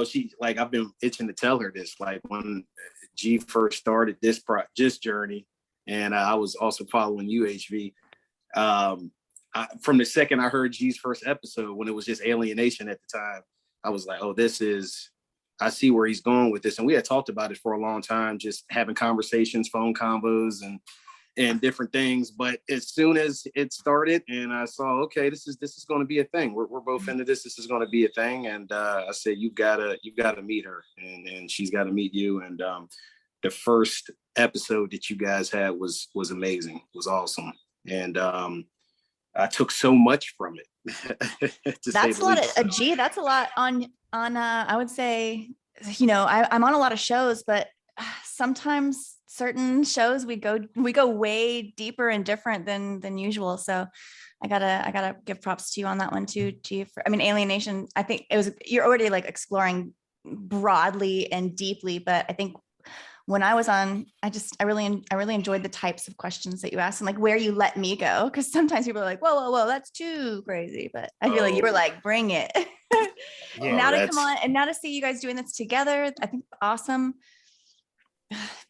she, like, I've been itching to tell her this, like when G first started this journey, and I was also following you, HV. From the second I heard G's first episode, when it was just alienation at the time, I was like, oh, I see where he's going with this. And we had talked about it for a long time, just having conversations, phone combos and different things. But as soon as it started and I saw, okay, this is going to be a thing. We're both into this. This is going to be a thing. And I said, you've got to meet her, and she's got to meet you. And the first episode that you guys had was amazing. It was awesome. And I took so much from it. That's a lot that's a lot on I would say, I'm on a lot of shows, but sometimes certain shows we go way deeper and different than usual. So I gotta give props to you on that one too, G. Alienation, I think you're already like exploring broadly and deeply, but I think when I was on, I really enjoyed the types of questions that you asked and like where you let me go. Cause sometimes people are like, whoa, that's too crazy. But I feel like you were like, bring it. Yeah, now to come on and now to see you guys doing this together, I think awesome.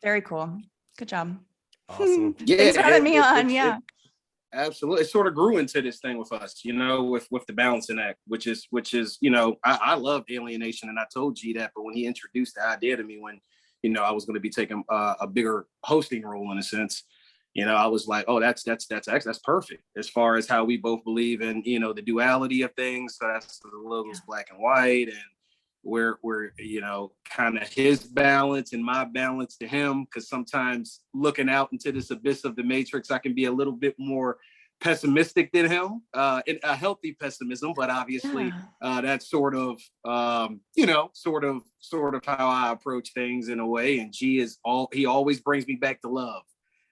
Very cool. Good job. Awesome. Yeah, thanks for having me on. Yeah. Absolutely. It sort of grew into this thing with us, with the balancing act, which is, I love alienation. And I told G that, but when he introduced the idea to me, when, I was going to be taking a bigger hosting role in a sense, I was like, oh, that's perfect as far as how we both believe in, the duality of things. So that's the logos black and white, and we're kind of his balance and my balance to him. Cause sometimes looking out into this abyss of the matrix, I can be a little bit more pessimistic than him, in a healthy pessimism, but obviously that's sort of how I approach things in a way. And G he always brings me back to love.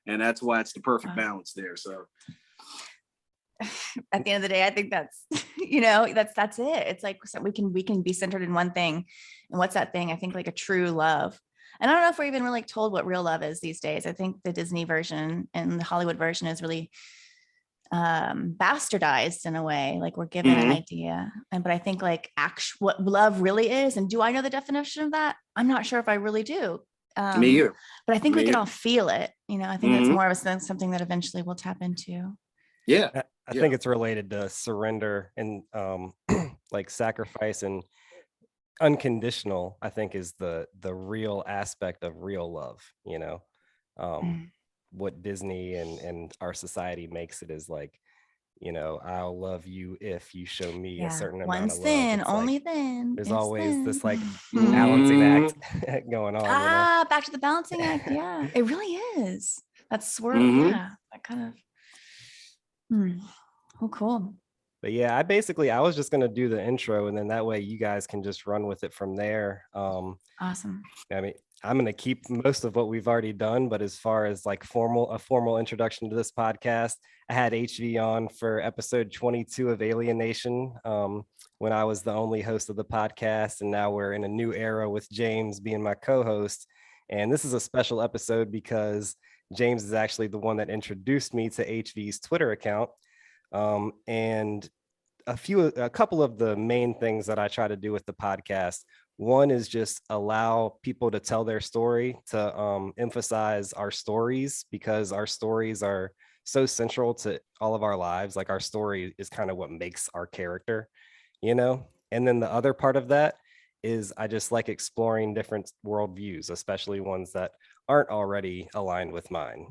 And that's why it's the perfect balance there. So at the end of the day, I think that's, that's it. It's like, so we can be centered in one thing. And what's that thing? I think like a true love. And I don't know if we're even really told what real love is these days. I think the Disney version and the Hollywood version is really bastardized in a way, like we're given an idea. But I think like what love really is, and do I know the definition of that? I'm not sure if I really do. Me either. But I think we can all feel it. I think that's more of something that eventually we'll tap into. Yeah. I think it's related to surrender and like sacrifice, and unconditional, I think, is the real aspect of real love. What Disney and our society makes it is like, I'll love you if you show me a certain amount of love. Then, only then. There's always this like balancing act going on. Back to the balancing act. Yeah, it really is. That's sort of, that kind of. Oh, cool. But yeah, I was just going to do the intro, and then that way you guys can just run with it from there. Awesome. I'm going to keep most of what we've already done, but as far as like a formal introduction to this podcast, I had HV on for episode 22 of Alienation, when I was the only host of the podcast. And now we're in a new era with James being my co-host. And this is a special episode because James is actually the one that introduced me to HV's Twitter account. And a couple of the main things that I try to do with the podcast. One is just allow people to tell their story, to emphasize our stories, because our stories are so central to all of our lives. Like our story is kind of what makes our character, and then the other part of that is I just like exploring different worldviews, especially ones that aren't already aligned with mine,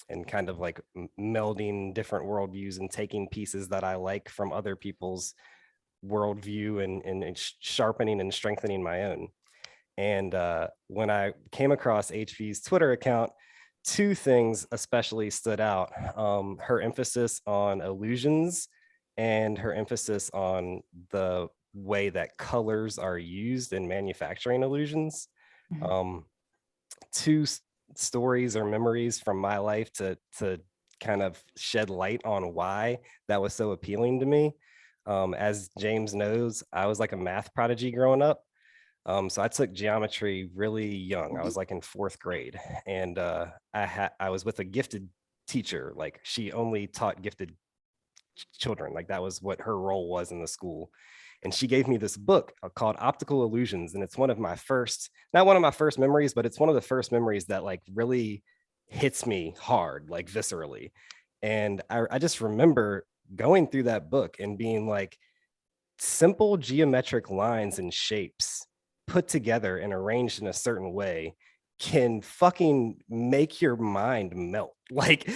and kind of like melding different worldviews and taking pieces that I like from other people's worldview and sharpening and strengthening my own. And when I came across HV's Twitter account, two things especially stood out. Her emphasis on illusions and her emphasis on the way that colors are used in manufacturing illusions. Two stories or memories from my life to kind of shed light on why that was so appealing to me. As James knows, I was like a math prodigy growing up. So I took geometry really young. I was like in 4th grade, and I was with a gifted teacher. Like she only taught gifted children. Like that was what her role was in the school. And she gave me this book called Optical Illusions. And it's one of my first, not one of my first memories, but it's one of the first memories that like really hits me hard, like viscerally. And I just remember going through that book and being like, simple geometric lines and shapes put together and arranged in a certain way can fucking make your mind melt. Like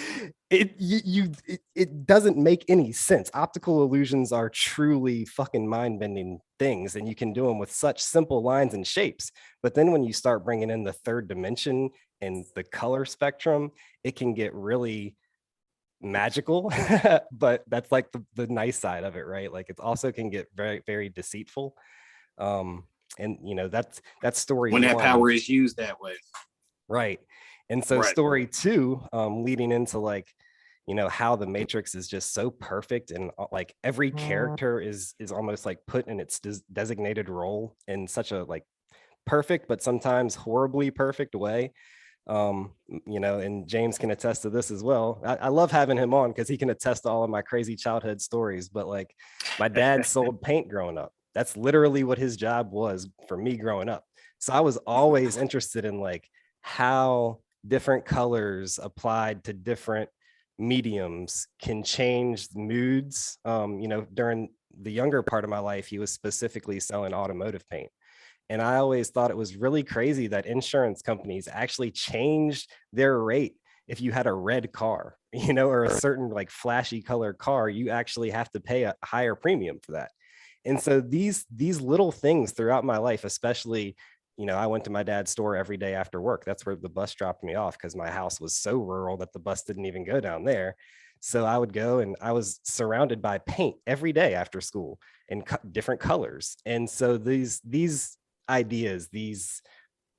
it doesn't make any sense. Optical illusions are truly fucking mind-bending things, and you can do them with such simple lines and shapes. But then when you start bringing in the third dimension and the color spectrum, it can get really magical. But that's like the nice side of it, right? Like it also can get very, very deceitful. And you know, that's story when that one. power is used that way. Right. And so Right. story two, leading into like, you know, how the Matrix is just so perfect, and like every character is almost like put in its designated role in such a like perfect, but sometimes horribly perfect way. You know, and James can attest to this as well. I love having him on because he can attest to all of my crazy childhood stories. But like my dad sold paint growing up. That's literally what his job was for me growing up. So I was always interested in like how different colors applied to different mediums can change moods. You know, during the younger part of my life, he was specifically selling automotive paint. And I always thought it was really crazy that insurance companies actually changed their rate. If you had a red car, you know, or a certain like flashy color car, you actually have to pay a higher premium for that. And so these little things throughout my life, especially, you know, I went to my dad's store every day after work. That's where the bus dropped me off because my house was so rural that the bus didn't even go down there. So I would go and I was surrounded by paint every day after school in different colors. And so these ideas, these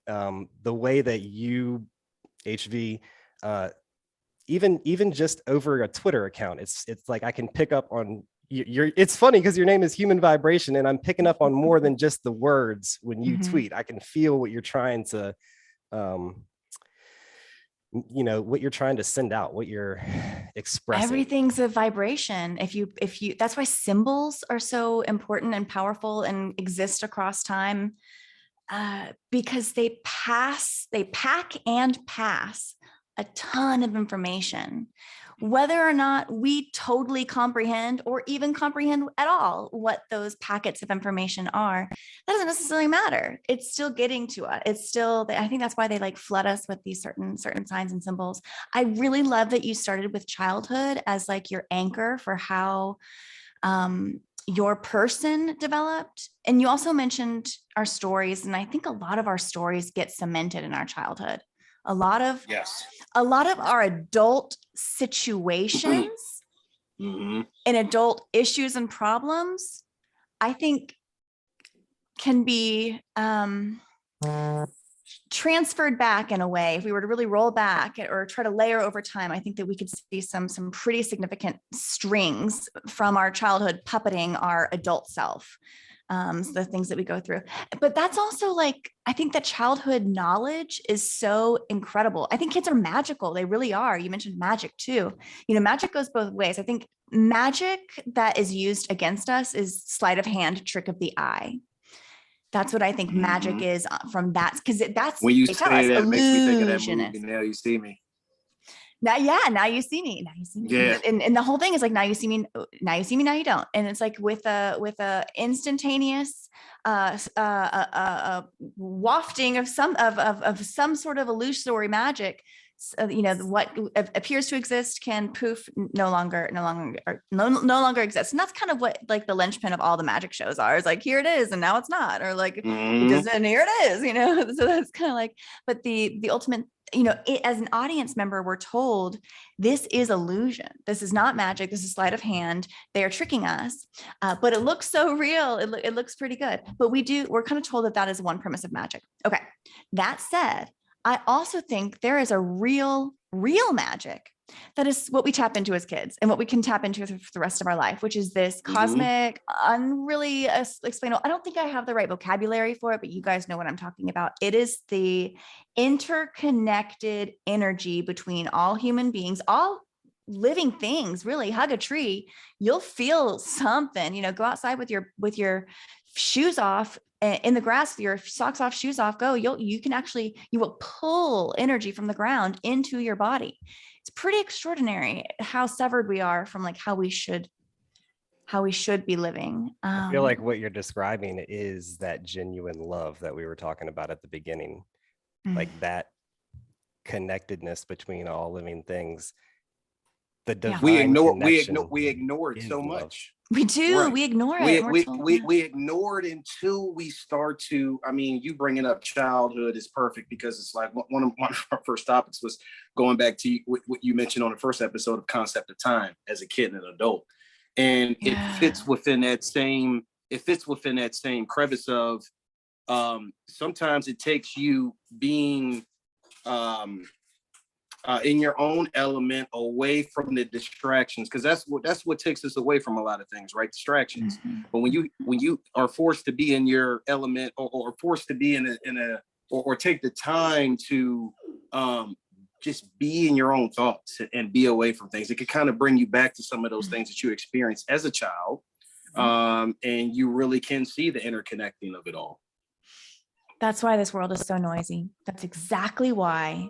the way that you, HV, even just over a Twitter account, it's like I can pick up on you're it's funny because your name is Human Vibration, and I'm picking up on more than just the words when you tweet. I can feel what you're trying to you know, what you're trying to send out, what you're expressing. Everything's a vibration. If you that's why symbols are so important and powerful and exist across time, because they pack and pass a ton of information. Whether or not we totally comprehend or even comprehend at all what those packets of information are, that doesn't necessarily matter. It's still getting to us. It's still, I think that's why they like flood us with these certain signs and symbols. I really love that you started with childhood as like your anchor for how your person developed. And you also mentioned our stories. And I think a lot of our stories get cemented in our childhood. A lot of our adult situations and adult issues and problems, I think, can be transferred back in a way. If we were to really roll back or try to layer over time, I think that we could see some pretty significant strings from our childhood puppeting our adult self. The things that we go through. But that's also like, I think that childhood knowledge is so incredible. I think kids are magical. They really are. You mentioned magic too. You know, magic goes both ways. I think magic that is used against us is sleight of hand, trick of the eye. That's what I think magic is from that, because that's when you say that, makes me think of that movie, Now You See Me. Now you see me. Yeah. And the whole thing is like, now you see me, now you don't. And it's like with a instantaneous wafting of some sort of illusory magic. You know, what appears to exist can poof no longer exist. And that's kind of what like the linchpin of all the magic shows are. It's like, here it is and now it's not, or like it doesn't, here it is, you know. So that's kind of like, but the ultimate, you know, as an audience member, we're told this is illusion. This is not magic. This is sleight of hand. They are tricking us, but it looks so real. It looks pretty good. But we're kind of told that is one premise of magic. Okay. That said, I also think there is a real magic that is what we tap into as kids and what we can tap into for the rest of our life, which is this cosmic, unreally explainable. I don't think I have the right vocabulary for it, but you guys know what I'm talking about. It is the interconnected energy between all human beings, all living things, really. Hug a tree, you'll feel something. Go outside with your shoes off in the grass, with your socks off, shoes off, go. You will pull energy from the ground into your body. It's pretty extraordinary how severed we are from like how we should be living. I feel like what you're describing is that genuine love that we were talking about at the beginning, like that connectedness between all living things. The divine we ignore it so love. much. We do. Right. We ignore it. We ignore it until we start to. I mean, you bringing up childhood is perfect, because it's like one of our first topics was going back to what you mentioned on the first episode of concept of time as a kid and an adult, and it fits within that same. It fits within that same crevice of. Sometimes it takes you being. In your own element, away from the distractions, because that's what takes us away from a lot of things, right? Distractions. Mm-hmm. But when you are forced to be in your element, or forced to be or take the time to just be in your own thoughts and be away from things, it could kind of bring you back to some of those things that you experienced as a child, and you really can see the interconnecting of it all. That's why this world is so noisy. That's exactly why.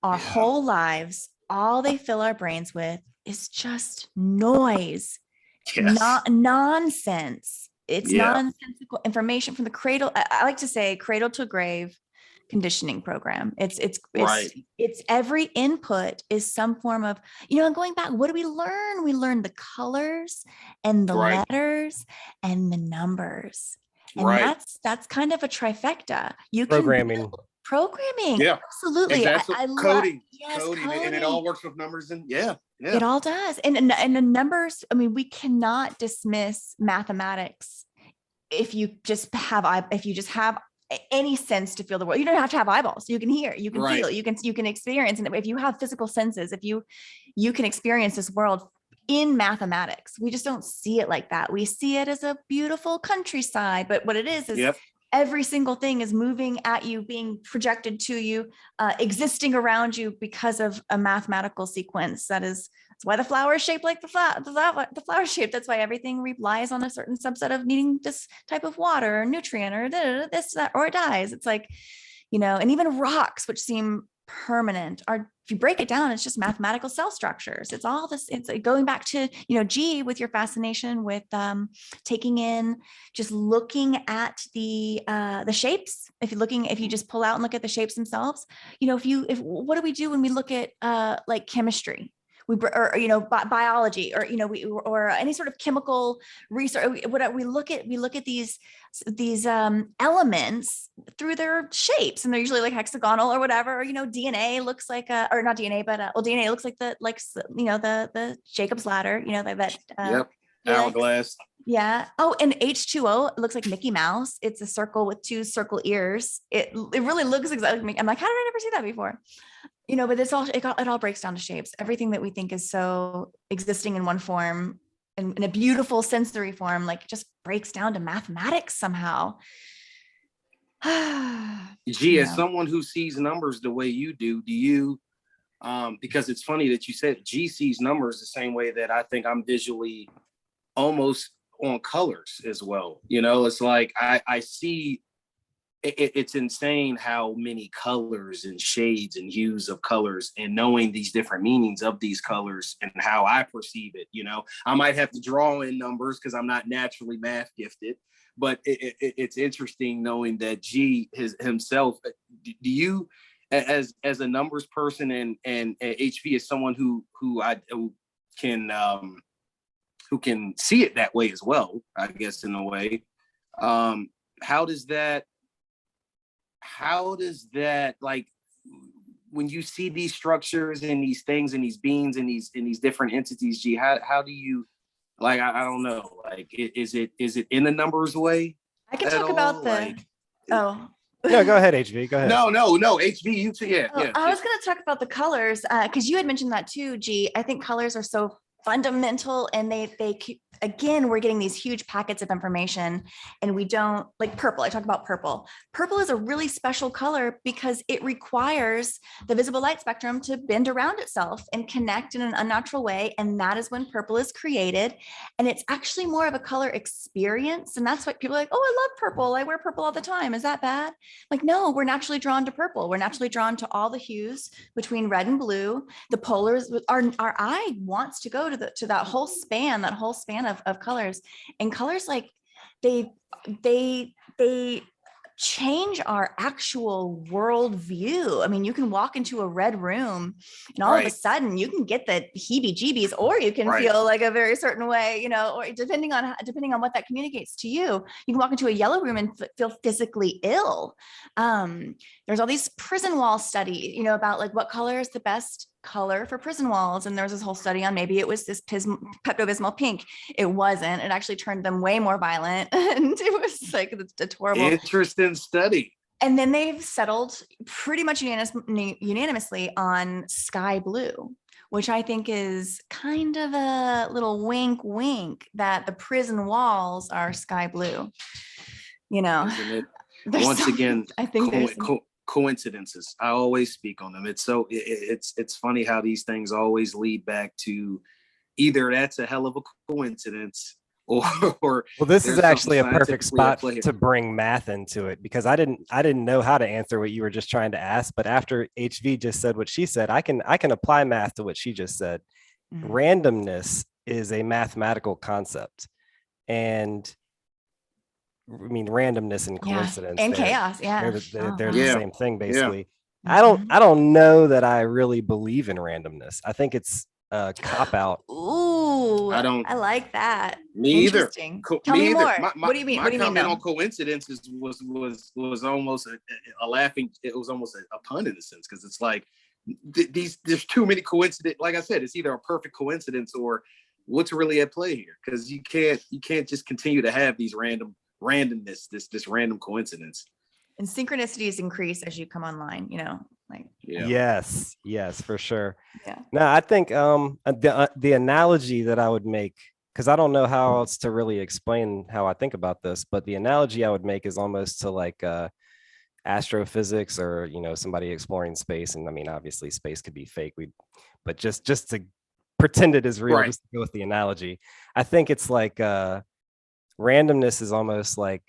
Our whole lives, all they fill our brains with is just noise, not nonsense. It's nonsensical information from the cradle. I like to say cradle to grave conditioning program. It's every input is some form of, and going back, what do we learn? We learn the colors and the letters and the numbers. And that's kind of a trifecta. You can programming. Yeah, absolutely. Exactly. I coding. Coding, and it all works with numbers, and it all does. And the numbers. I mean, we cannot dismiss mathematics if you just have any sense to feel the world. You don't have to have eyeballs. You can hear, you can feel, you can experience. And if you have physical senses, if you can experience this world in mathematics. We just don't see it like that. We see it as a beautiful countryside, but what it is every single thing is moving at you, being projected to you, existing around you because of a mathematical sequence. That's why the flower is shaped like the flower shape. That's why everything relies on a certain subset of needing this type of water or nutrient or this, that, or it dies. It's like, and even rocks, which seem permanent, are, if you break it down, it's just mathematical cell structures. It's all this. It's like going back to G, with your fascination with taking in, just looking at the shapes. If you just pull out and look at the shapes themselves, what do we do when we look at like chemistry? Biology, or any sort of chemical research. We look at these elements through their shapes, and they're usually like hexagonal or whatever. Or, DNA looks like or not DNA, but DNA looks like the Jacob's ladder. Hourglass. Yeah. Oh, and H2O, it looks like Mickey Mouse. It's a circle with two circle ears. It really looks exactly like me. I'm like, how did I never see that before? But it all breaks down to shapes. Everything that we think is so existing in one form, in a beautiful sensory form, like just breaks down to mathematics somehow. Gee, as someone who sees numbers the way you do you, because it's funny that you said G sees numbers the same way that I think I'm visually almost on colors as well. It's like I see. It's insane how many colors and shades and hues of colors, and knowing these different meanings of these colors and how I perceive it. I might have to draw in numbers because I'm not naturally math gifted, but it's interesting knowing that G himself. Do you, as a numbers person and HV is someone who can see it that way as well, I guess, in a way. How does that, like, when you see these structures and these things and these beings and these different entities, G, how do you, like, I don't know, like, is it in the numbers way? I can talk about No, go ahead, HV. Go ahead. No, HV, you too. Yeah. I was going to talk about the colors because you had mentioned that too, G. I think colors are so fundamental, and again, we're getting these huge packets of information, and we don't like purple. I talk about purple. Purple is a really special color because it requires the visible light spectrum to bend around itself and connect in an unnatural way. And that is when purple is created. And it's actually more of a color experience. And that's what people are like, oh, I love purple. I wear purple all the time. Is that bad? Like, no, we're naturally drawn to purple. We're naturally drawn to all the hues between red and blue. The polars, our eye wants to go to that whole span of colors, and colors like they change our actual world view. I mean, you can walk into a red room and all of a sudden you can get the heebie-jeebies, or you can feel like a very certain way, or depending on what that communicates to you. You can walk into a yellow room and feel physically ill. There's all these prison wall studies, about like what color is the best color for prison walls. And there was this whole study on maybe it was this Pepto-Bismol pink. It wasn't. It actually turned them way more violent. And it was like, it's horrible. Interesting study. And then they've settled pretty much unanimously on sky blue, which I think is kind of a little wink that the prison walls are sky blue. Isn't it? Once again, I think coincidences. I always speak on them. It's so it's funny how these things always lead back to either that's a hell of a coincidence or well, this is actually a perfect spot to bring math into it, because I didn't know how to answer what you were just trying to ask, but after HV just said what she said, I can apply math to what she just said. Mm-hmm. Randomness is a mathematical concept, and I mean, randomness and coincidence and chaos. Yeah. They're the same thing, basically. Yeah. I don't know that I really believe in randomness. I think it's a cop out. Ooh, I like that. Me either. Tell me more. What do you mean? My comment on coincidences was almost a laughing. It was almost a pun in a sense, because it's like there's too many coincidences. Like I said, it's either a perfect coincidence or what's really at play here, because you can't just continue to have these randomness, this random coincidence. And synchronicities increase as you come online, Yes, for sure. Yeah. No, I think the analogy that I would make, because I don't know how else to really explain how I think about this, but the analogy I would make is almost to like astrophysics, or somebody exploring space. And I mean, obviously space could be fake, but just to pretend it is real, just to go with the analogy. I think it's like randomness is almost like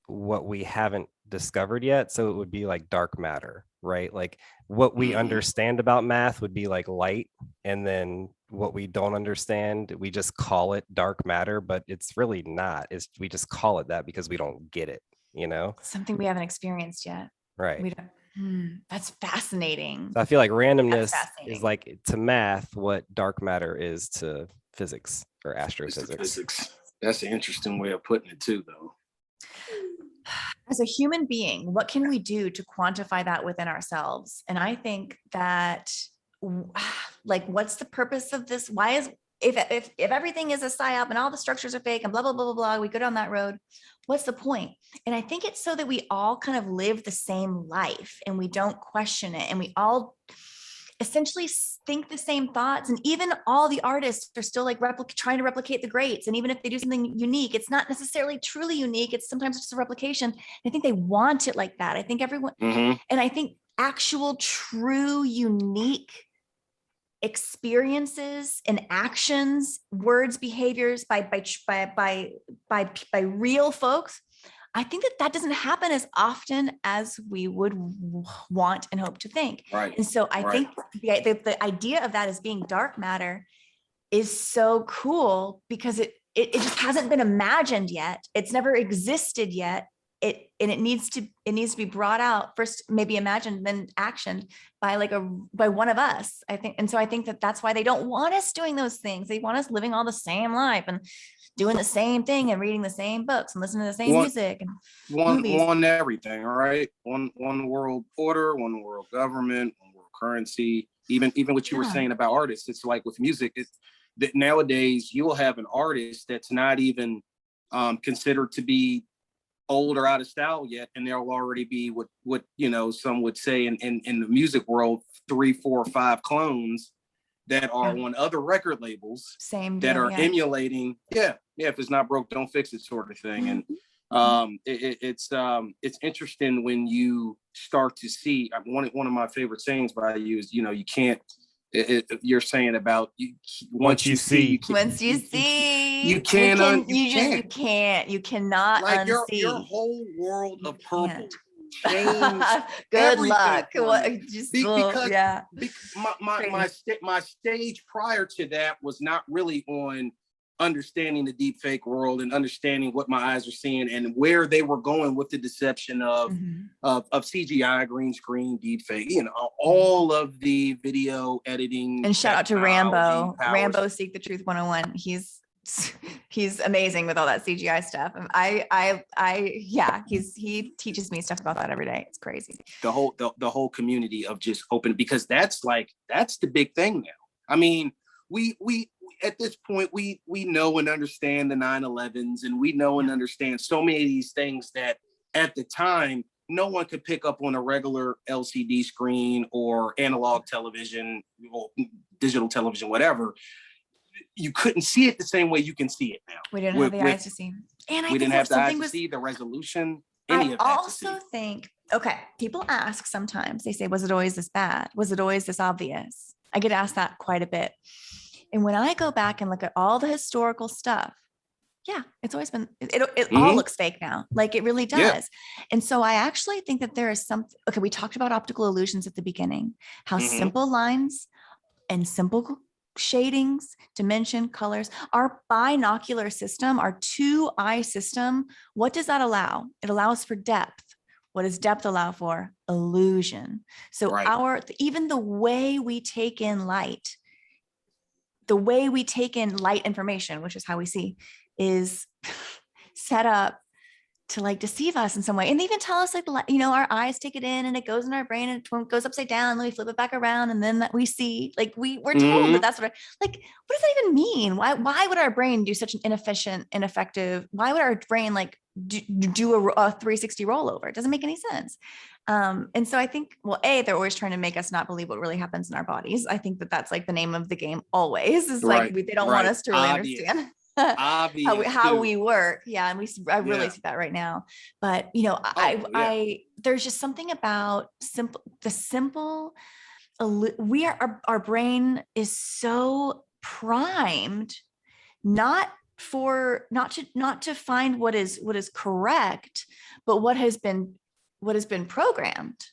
what we haven't discovered yet. So it would be like dark matter, right? Like what we understand about math would be like light. And then what we don't understand, we just call it dark matter, but it's really not. We just call it that because we don't get it, Something we haven't experienced yet. Right. We don't. That's fascinating. So I feel like randomness is like to math what dark matter is to physics or astrophysics. That's an interesting way of putting it too, though. As a human being, what can we do to quantify that within ourselves? And I think that, like, what's the purpose of this? Why is, if everything is a psyop and all the structures are fake and blah, blah, blah, blah, blah, we go down that road, what's the point? And I think it's so that we all kind of live the same life and we don't question it. And we all essentially think the same thoughts, and even all the artists are still like trying to replicate the greats, and even if they do something unique, it's not necessarily truly unique, it's sometimes just a replication. I think they want it like that. I think everyone and I think actual true unique experiences and actions, words, behaviors by real folks, I think that doesn't happen as often as we would want and hope to think. Right. And so I think the idea of that as being dark matter is so cool, because it just hasn't been imagined yet. It's never existed yet. It needs to be brought out first, maybe imagined, then actioned by one of us, I think. And so I think that's why they don't want us doing those things. They want us living all the same life and doing the same thing and reading the same books and listening to the same music and one everything, right? One world order, one world government, one world currency. Even what you were saying about artists, it's like with music, it's that nowadays you will have an artist that's not even considered to be old or out of style yet, and there'll already be what some would say in the music world 3, 4, 5 clones that are on other record labels Same that deal, are emulating, if it's not broke, don't fix it sort of thing. And it's interesting when you start to see, one of my favorite sayings by you is, you can't, you're saying about once you see, you cannot like unsee. your whole world of purple changed. Good luck. My stage prior to that was not really on understanding the deep fake world and understanding what my eyes are seeing and where they were going with the deception of CGI, green screen, deep fake, all of the video editing. And shout out to Rambo. Rambo Seek the Truth 101. He's amazing with all that CGI stuff. He teaches me stuff about that every day. It's crazy. The whole community of just open, because that's the big thing now. I mean, we at this point we know and understand the 9/11s, and we know and understand so many of these things that at the time no one could pick up on a regular LCD screen or analog television or digital television, whatever. You couldn't see it the same way you can see it now. We didn't have the eyes to see. And we didn't have the eyes to see the resolution. I also think, people ask sometimes, they say, was it always this bad? Was it always this obvious? I get asked that quite a bit. And when I go back and look at all the historical stuff, it's always been, it all looks fake now. Like it really does. Yeah. And so I actually think that there is something, we talked about optical illusions at the beginning, how simple lines and simple shadings, dimension, colors, our binocular system, our 2-eye system, what does that allow? It allows for depth. What does depth allow for? Illusion. So even the way we take in light, information, which is how we see, is set up to deceive us in some way. And they even tell us our eyes take it in and it goes in our brain and it goes upside down and then we flip it back around and then that we see, we're told that that's what what does that even mean? Why would our brain do such an ineffective, why would our brain do a 360 rollover? It doesn't make any sense. And so I think, they're always trying to make us not believe what really happens in our bodies. I think that's the name of the game always is they don't want us to really understand how we work. And I really see that right now. But there's just something about our brain is so primed not to find what is correct, but what has been programmed.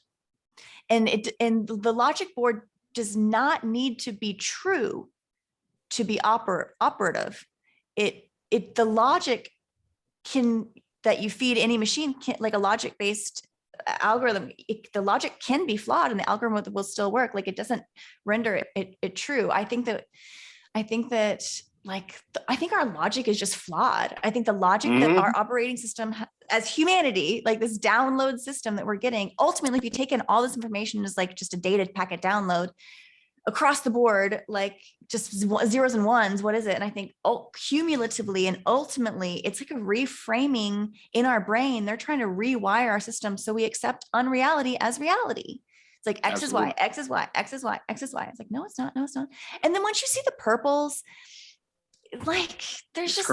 And the logic board does not need to be true to be operative. The logic that you feed any machine like a logic-based algorithm, the logic can be flawed and the algorithm will still work. It doesn't render it true. I think our logic is just flawed. I think the logic that our operating system as humanity, this download system that we're getting, ultimately, if you take in all this information as just a data packet download across the board, just zeros and ones, what is it? And I think cumulatively and ultimately, it's a reframing in our brain. They're trying to rewire our system so we accept unreality as reality. It's X is Y, X is Y, X is Y, X is Y. It's no, it's not. No, it's not. And then once you see the purples, there's just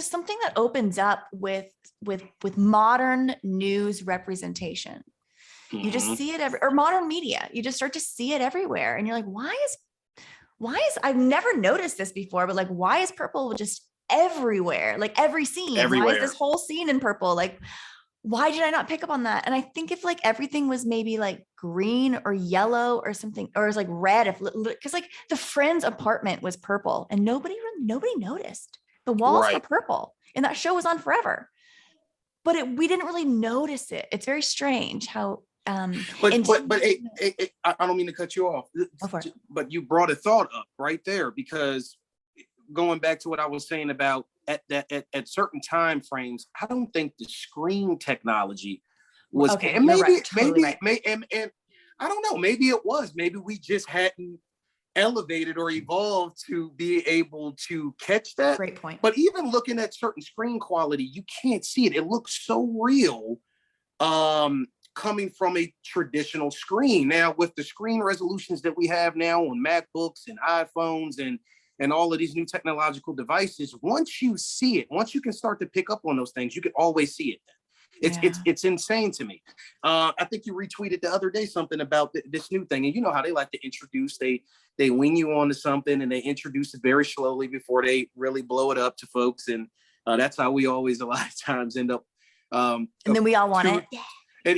something that opens up with modern news representation. You just see it or modern media. You just start to see it everywhere. And you're like, why is I've never noticed this before, but why is purple just everywhere? Every scene, everywhere. Why is this whole scene in purple? Why did I not pick up on that? And I think if everything was maybe green or yellow or something, or it was red, because the friend's apartment was purple and nobody noticed. The walls were purple and that show was on forever, but we didn't really notice it. It's very strange how. But I don't mean to cut you off, but you brought a thought up right there, because going back to what I was saying about at certain time frames, I don't think the screen technology was, and maybe and I don't know, maybe it was, maybe we just hadn't elevated or evolved to be able to catch that. Great point. But even looking at certain screen quality, you can't see it. It looks so real. coming from a traditional screen. Now, with the screen resolutions that we have now on MacBooks and iPhones and all of these new technological devices, once you see it, once you can start to pick up on those things, you can always see it. It's insane to me. I think you retweeted the other day something about this new thing, and you know how they like to introduce, they wing you onto something and they introduce it very slowly before they really blow it up to folks, and that's how we always a lot of times end up. And then we all want it. And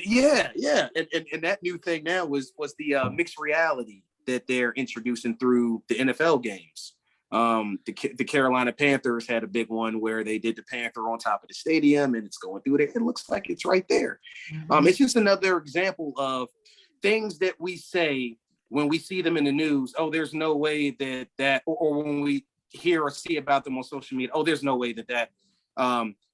and that new thing now was the mixed reality that they're introducing through the NFL games. The Carolina Panthers had a big one where they did the Panther on top of the stadium, and it's going through there. It looks like it's right there. It's just another example of things that we say when we see them in the news. Oh, there's no way that or when we hear or see about them on social media. Oh, there's no way that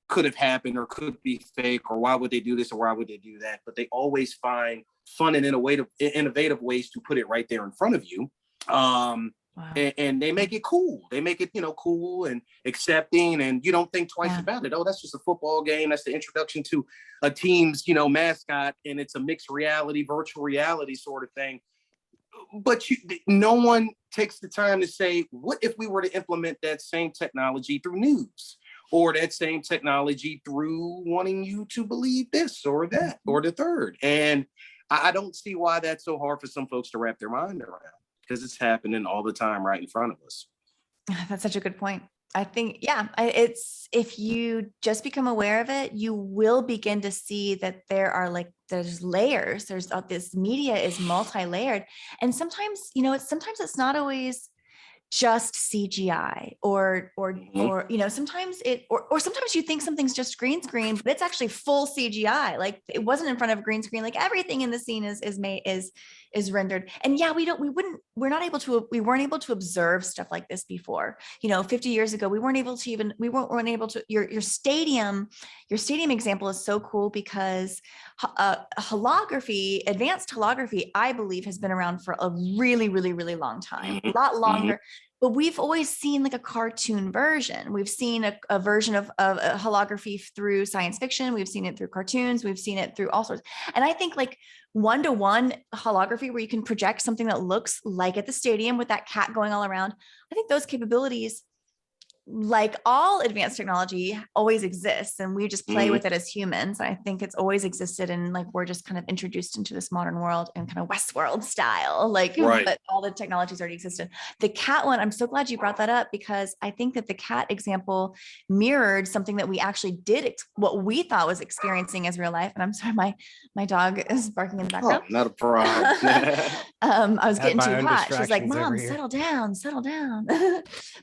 could have happened or could be fake, or why would they do this or why would they do that? But they always find fun and innovative ways to put it right there in front of you. Wow. And they make it cool. They make it, cool and accepting, and you don't think twice about it. Oh, that's just a football game. That's the introduction to a team's, mascot, and it's a mixed reality, virtual reality sort of thing. But no one takes the time to say, what if we were to implement that same technology through news, or that same technology through wanting you to believe this or that or the third? And I don't see why that's so hard for some folks to wrap their mind around, because it's happening all the time right in front of us. That's such a good point. I think, it's, if you just become aware of it, you will begin to see that there's layers. This media is multi-layered. And sometimes, sometimes it's not always just CGI or sometimes sometimes you think something's just green screen, but it's actually full CGI. Like, it wasn't in front of a green screen. Like, everything in the scene is rendered. And we're not able to, we weren't able to observe stuff like this before. 50 years ago, we weren't able to, your stadium example is so cool, because advanced holography, I believe, has been around for a really, really, really long time, a lot longer. But we've always seen like a cartoon version. We've seen a version of holography through science fiction. We've seen it through cartoons. We've seen it through all sorts. And I think like one-to-one holography, where you can project something that looks like at the stadium with that cat going all around, I think those capabilities, like all advanced technology, always exists, and we just play with it as humans. I think it's always existed, and like we're just kind of introduced into this modern world in kind of Westworld style, but all the technologies already existed. The cat one, I'm so glad you brought that up, because I think that the cat example mirrored something that we actually did, what we thought was experiencing as real life. And I'm sorry, my dog is barking in the background. Oh, not a problem. I was getting too hot. She's like, Mom, settle down.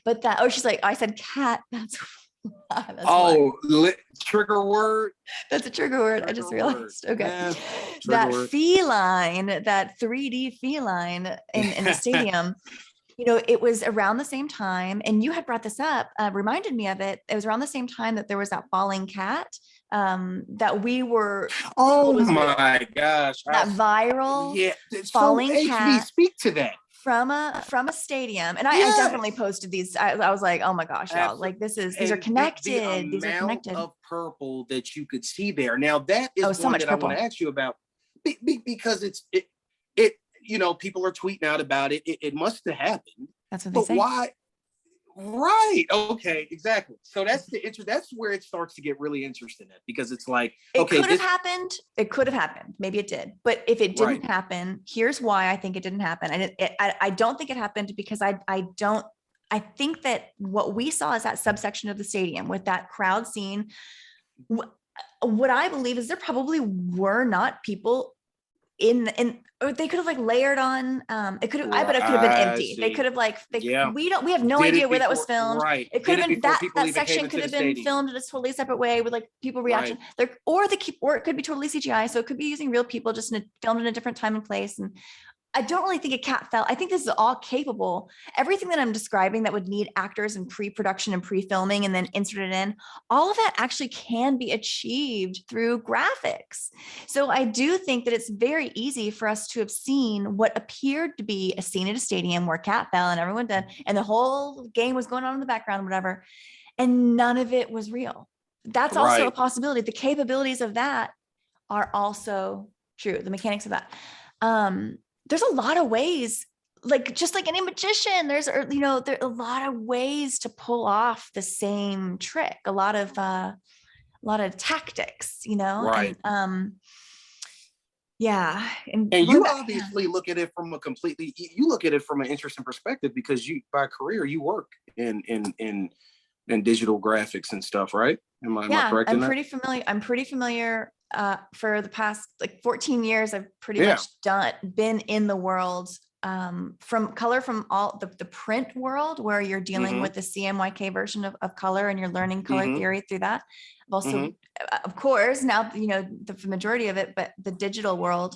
But she's like, I said cat. That's trigger word. That's a trigger word. I just realized. Okay. Yeah, that feline, that 3D feline in the stadium, it was around the same time, and you had brought this up, reminded me of it. It was around the same time that there was that falling cat that we were. Oh my gosh. That viral falling cat. Speak to that. From a stadium. And I definitely posted these. I was like, oh my gosh, y'all, like these are connected. These are connected. Of purple that you could see there. Now that is so one that purple. I want to ask you about, because it people are tweeting out about it. It must have happened. That's what they say. But why? Right. Okay. Exactly. So that's where it starts to get really interesting, because it's like, okay, it could have happened. It could have happened. Maybe it did. But if it didn't happen, here's why I think it didn't happen. And I don't think it happened, because I think that what we saw is that subsection of the stadium with that crowd scene. What I believe is there probably were not people or they could have like layered on. It could have. I bet it could have been empty. They could have we have no idea where that was filmed. Right. It could have been that section could have been filmed in a totally separate way with like people reaction. Or it could be totally CGI. So it could be using real people just filmed in a different time and place. And I don't really think a cat fell. I think this is all capable. Everything that I'm describing that would need actors and pre-production and pre-filming and then inserted in, all of that actually can be achieved through graphics. So I do think that it's very easy for us to have seen what appeared to be a scene at a stadium where a cat fell and everyone did, and the whole game was going on in the background, whatever, and none of it was real. That's also a possibility. The capabilities of that are also true. The mechanics of that. There's a lot of ways, like just like any magician, there's, you know, there are a lot of ways to pull off the same trick, a lot of tactics, you know, Right. and yeah. And you obviously look at it from a completely, you look at it from an interesting perspective, because you, by career, you work in digital graphics and stuff, right? Am I correct in that? I'm pretty familiar. For the past like 14 years, I've pretty much been in the world, from color, from all the print world, where you're dealing with the CMYK version of color, and you're learning color theory through that. I've also, of course, now, you know, the majority of it, but the digital world,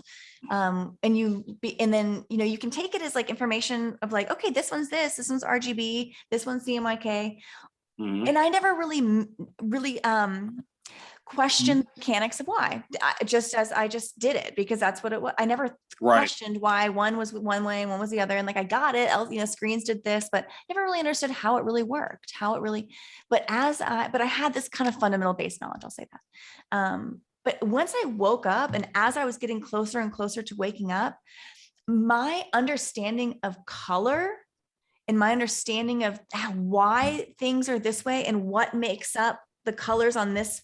and then, you know, you can take it as like information of like, okay, this one's RGB, this one's CMYK. And I never really questioned the mechanics of why, I just did it because that's what it was. I never questioned why one was one way and one was the other. And like, I got it, you know, screens did this, but never really understood how it really worked, but I had this kind of fundamental base knowledge, I'll say that. But once I woke up, and as I was getting closer and closer to waking up, my understanding of color and my understanding of why things are this way and what makes up the colors on this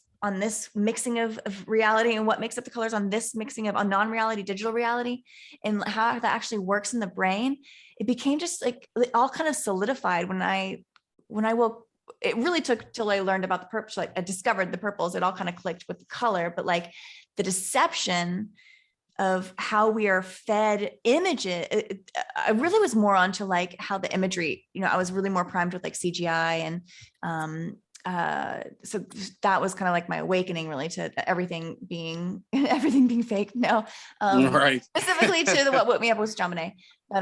mixing of reality, and what makes up the colors on this mixing of non-reality, digital reality, and how that actually works in the brain, it became just like, it all kind of solidified when I woke. It really took till I learned about the purples, like I discovered the purples, it all kind of clicked with the color, but like the deception of how we are fed images. I really was more onto like how the imagery, you know, I was really more primed with like CGI, and so that was kind of like my awakening, really, to everything being fake. No, specifically to the what woke me up was JonBenet. But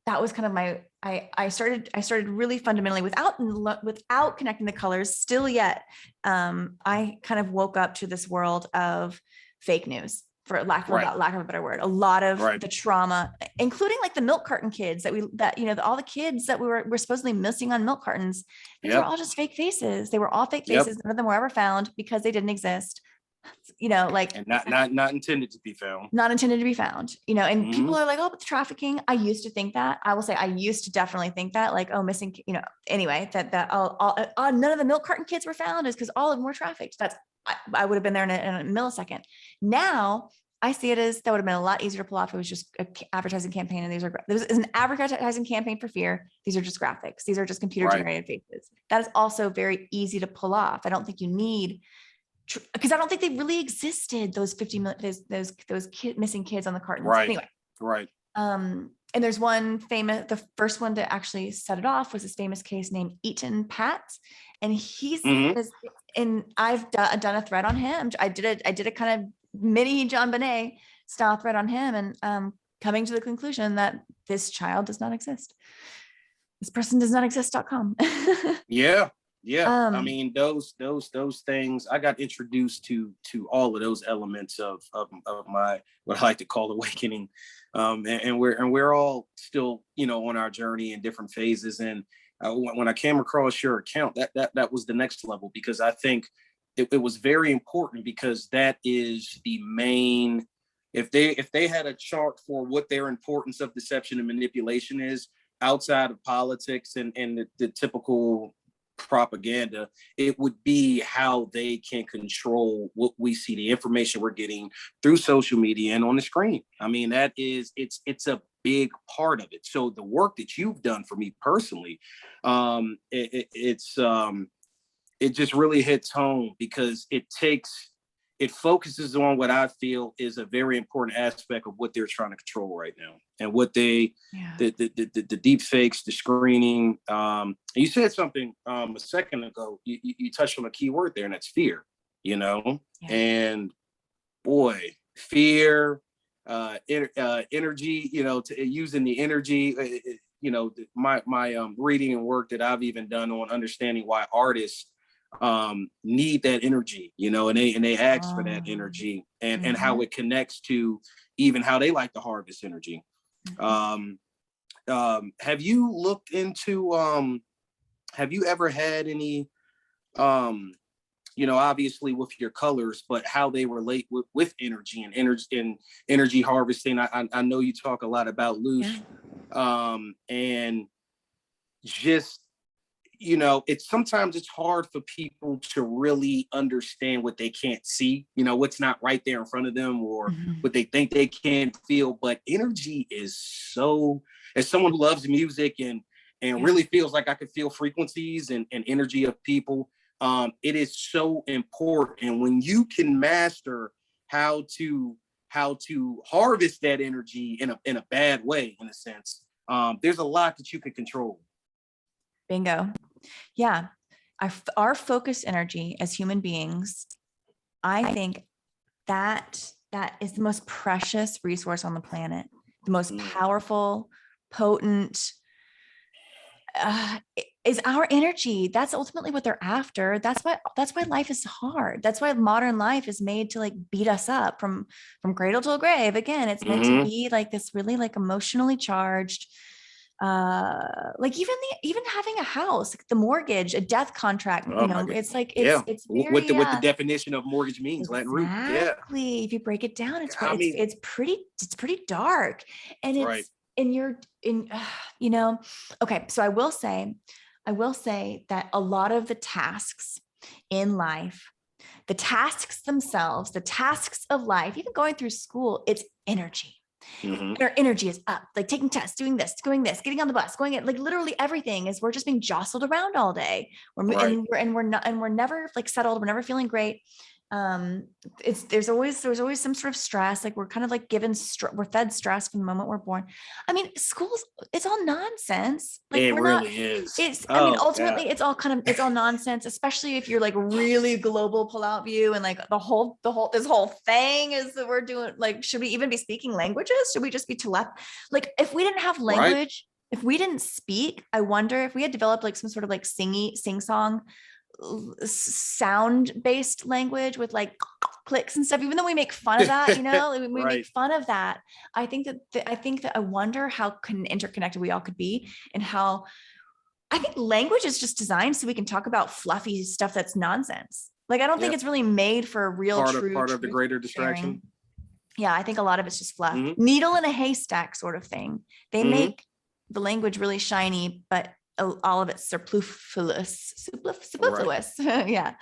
that was kind of my, I started really fundamentally without connecting the colors still yet. I kind of woke up to this world of fake news, for lack of a better word. A lot of the trauma, including like the Milk Carton Kids all the kids that were supposedly missing on milk cartons. These were all just fake faces. They were all fake faces. None of them were ever found because they didn't exist. You know, like, and not intended to be found. Not intended to be found. You know, and people are like, oh, but the trafficking. I used to think that. I will say I used to definitely think that, like, oh, missing. You know, anyway, that none of the Milk Carton Kids were found is because all of them were trafficked. I would have been there in a millisecond. Now I see it as that would have been a lot easier to pull off. It was just an advertising campaign, and this is an advertising campaign for fear. These are just graphics. These are just computer generated faces. That is also very easy to pull off. I don't think you need, because I don't think they really existed. Those 50 million, those missing kids on the cartons. Anyway, and there's one famous, the first one to actually set it off was this famous case named Eaton Pat. And he's, and I've done a thread on him. I did a kind of mini JonBenet style thread on him, and coming to the conclusion that this child does not exist. This person does not exist.com. Yeah. I mean, those things, I got introduced to all of those elements of my, what I like to call awakening. And we're all still, you know, on our journey in different phases. And when I came across your account, that was the next level, because I think it was very important, because that is the main, if they had a chart for what their importance of deception and manipulation is outside of politics and the typical propaganda, it would be how they can control what we see, the information we're getting through social media and on the screen. I mean, it's a big part of it. So the work that you've done for me personally, it just really hits home, because it focuses on what I feel is a very important aspect of what they're trying to control right now, and what the deep fakes, the screening. You said something a second ago. You touched on a key word there, and that's fear. You know, and boy, fear, energy. You know, using the energy. You know, my reading and work that I've even done on understanding why artists need that energy, you know, and they ask for that energy, and how it connects to even how they like to harvest energy. Have you looked into have you ever had any obviously with your colors, but how they relate with energy and energy harvesting. I know you talk a lot about loose, and just, sometimes it's hard for people to really understand what they can't see, what's not right there in front of them, or what they think they can't feel. But energy is so, as someone who loves music and really feels like I could feel frequencies and energy of people, it is so important. And when you can master how to harvest that energy in a bad way, in a sense, there's a lot that you can control. Bingo. Yeah. Our focused energy as human beings, I think that is the most precious resource on the planet, the most powerful, potent, is our energy. That's ultimately what they're after. That's why life is hard. That's why modern life is made to like beat us up from cradle to grave. Again, it's meant to be like this really like emotionally charged, like even having a house, like the mortgage, a death contract, it's like, it's very, what the definition of mortgage means, Latin root. Exactly. If you break it down, it's pretty dark, and it's, and you're in, okay. So I will say that a lot of the tasks in life, the tasks themselves, the tasks of life, even going through school, it's energy. Our energy is up, like taking tests, doing this, getting on the bus, going in, like literally everything is, we're just being jostled around all day. We're never like settled. We're never feeling great. There's always some sort of stress. Like we're kind of like we're fed stress from the moment we're born. I mean, schools, it's all nonsense. Like it really is. Ultimately it's all nonsense, especially if you're like really global pull out view, and like this whole thing is that we're doing, like, should we even be speaking languages? Should we just be like, if we didn't have language, if we didn't speak, I wonder if we had developed like some sort of like sing-song sound-based language with like clicks and stuff, even though we make fun of that, we make fun of that. I think that I wonder how interconnected we all could be, and how I think language is just designed so we can talk about fluffy stuff that's nonsense. Like, I don't think it's really made for a real part of the greater distraction. Yeah, I think a lot of it's just fluff. Needle in a haystack sort of thing. They make the language really shiny, but all of it's superfluous. Yeah.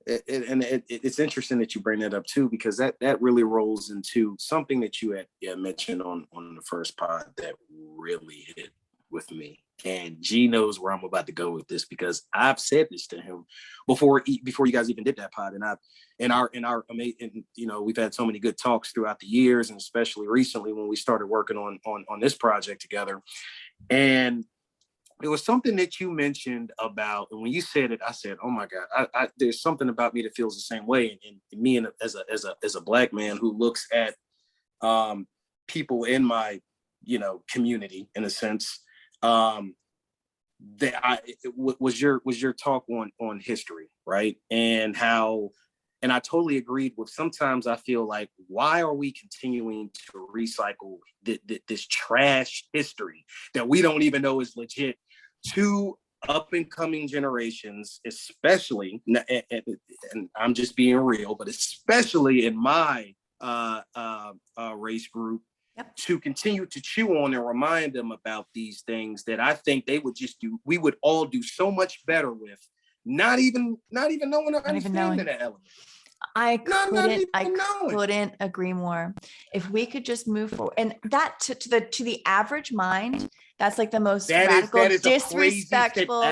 It's interesting that you bring that up too, because that really rolls into something that you had mentioned on the first pod that really hit with me. And G knows where I'm about to go with this, because I've said this to him before you guys even did that pod, and we've had so many good talks throughout the years, and especially recently when we started working on this project together. And it was something that you mentioned about, and when you said it, I said, "Oh my God, there's something about me that feels the same way." And me, as a Black man who looks at people in my community, in a sense, was your talk on history, right? And I totally agreed with. Sometimes I feel like, why are we continuing to recycle this trash history that we don't even know is legit to up and coming generations, especially, and I'm just being real, but especially in my race group, to continue to chew on and remind them about these things that I think we would all do so much better with, not even knowing or understanding that element. I couldn't agree more. If we could just move forward, and that to the average mind, that's like the most radical, disrespectful,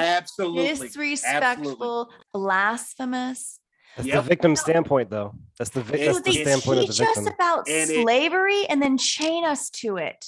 blasphemous. That's the victim standpoint, though. That's the standpoint of the victim. They teach us about slavery and then chain us to it.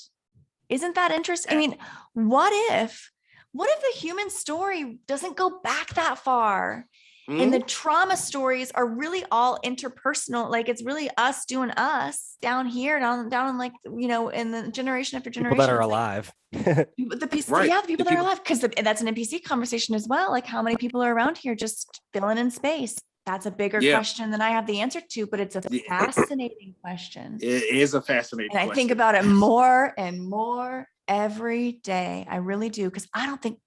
Isn't that interesting? I mean, what if the human story doesn't go back that far? And the trauma stories are really all interpersonal. Like, it's really us doing us down here, down in, like, in the generation after generation. People that are alive. The people that are alive, because that's an NPC conversation as well. Like, how many people are around here just filling in space? That's a bigger question than I have the answer to, but it's a fascinating question. It is a fascinating question. I think about it more and more every day. I really do, because I don't think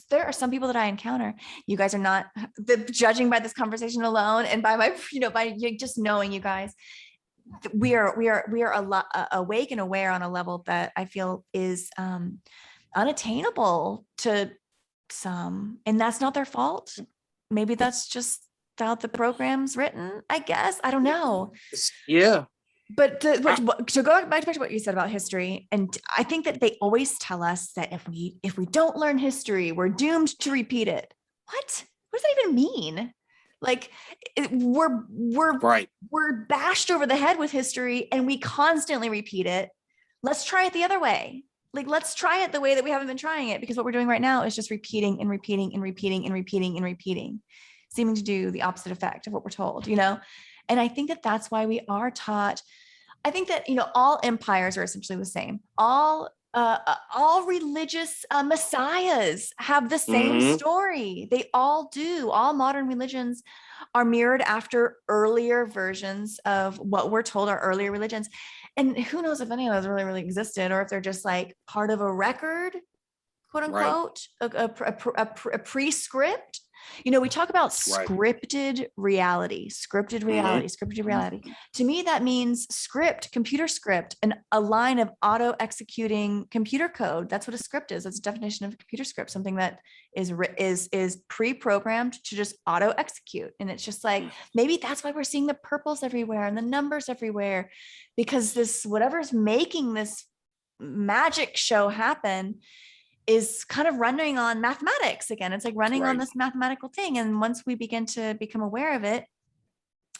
there are some people that I encounter. You guys are not judging by this conversation alone, and by my, by just knowing you guys. We are a lot awake and aware on a level that I feel is unattainable to some, and that's not their fault. Maybe that's just how the program's written, I guess. I don't know. Yeah. But to go back to what you said about history, and I think that they always tell us that if we don't learn history, we're doomed to repeat it. What does that even mean? Like, we're bashed over the head with history, and we constantly repeat it. Let's try it the other way. Like, let's try it the way that we haven't been trying it, because what we're doing right now is just repeating and repeating and repeating and repeating and repeating, seeming to do the opposite effect of what we're told, And I think that that's why we are taught. I think that, all empires are essentially the same. All religious messiahs have the same story. They all do. All modern religions are mirrored after earlier versions of what we're told are earlier religions. And who knows if any of those really existed, or if they're just like part of a record, quote unquote, a prescript. We talk about scripted reality. To me, that means computer script, and a line of auto executing computer code. That's what a script is. That's a definition of a computer script, something that is pre-programmed to just auto execute. And it's just like, maybe that's why we're seeing the purples everywhere and the numbers everywhere, because this, whatever's making this magic show happen, is kind of running on mathematics again. It's like running on this mathematical thing. And once we begin to become aware of it,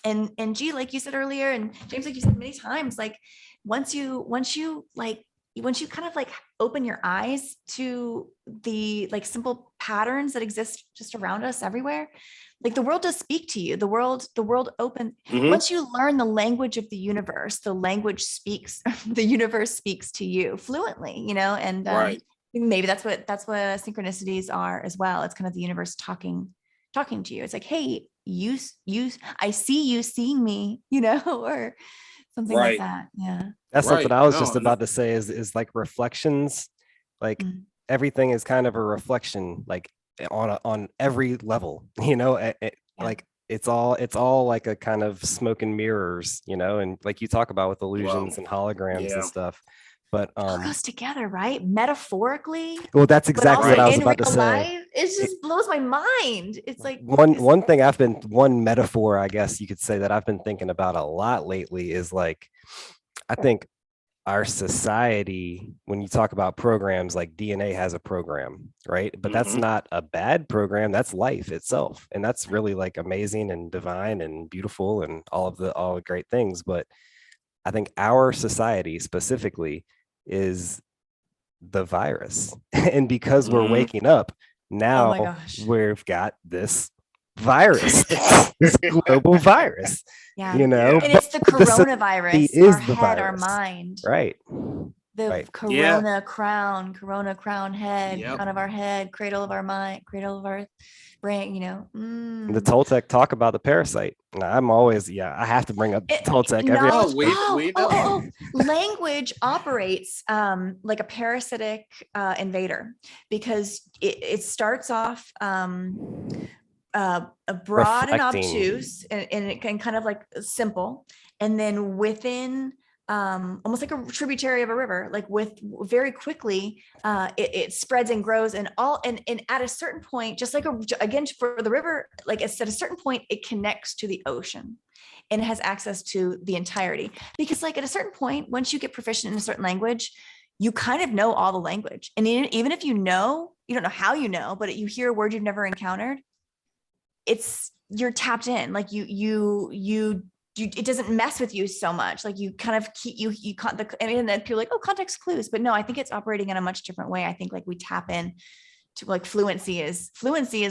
and G, like you said earlier, and James, like you said many times, like once you kind of like open your eyes to the like simple patterns that exist just around us everywhere, like the world does speak to you. The world open. Once you learn the language of the universe, the universe speaks to you fluently, and maybe that's what synchronicities are as well. It's kind of the universe talking to you. It's like, hey, I see you seeing me, or something like that. Yeah. That's something I was just about to say is like reflections. Like everything is kind of a reflection, like on every level, like it's all like a kind of smoke and mirrors, and like you talk about with illusions and holograms and stuff. But it all goes together, right? Metaphorically. Well, that's exactly what I was about to say. Life, it just blows my mind. It's like one metaphor, I guess you could say, that I've been thinking about a lot lately is like, I think our society, when you talk about programs, like DNA has a program, right? But that's not a bad program. That's life itself. And that's really like amazing and divine and beautiful and all the great things. But I think our society specifically is the virus. And because we're waking up now, we've got this virus, this global virus, and it's the coronavirus, our head, our mind, right? Corona crown head, crown of our head, cradle of our mind, cradle of our brain, The Toltec talk about the parasite. I'm always, I have to bring up Toltec every language operates like a parasitic invader, because it starts off broad and obtuse, and it can kind of like simple, and then within almost like a tributary of a river, like with very quickly it spreads and grows, and at a certain point, just like again for the river, like at a certain point it connects to the ocean and it has access to the entirety, because like at a certain point, once you get proficient in a certain language, you kind of know all the language, and even if you don't know how but you hear a word you've never encountered, you're tapped in, like you it doesn't mess with you so much. Like you kind of keep and then people are like, oh, context clues, but no, I think it's operating in a much different way. I think like we tap in to like fluency is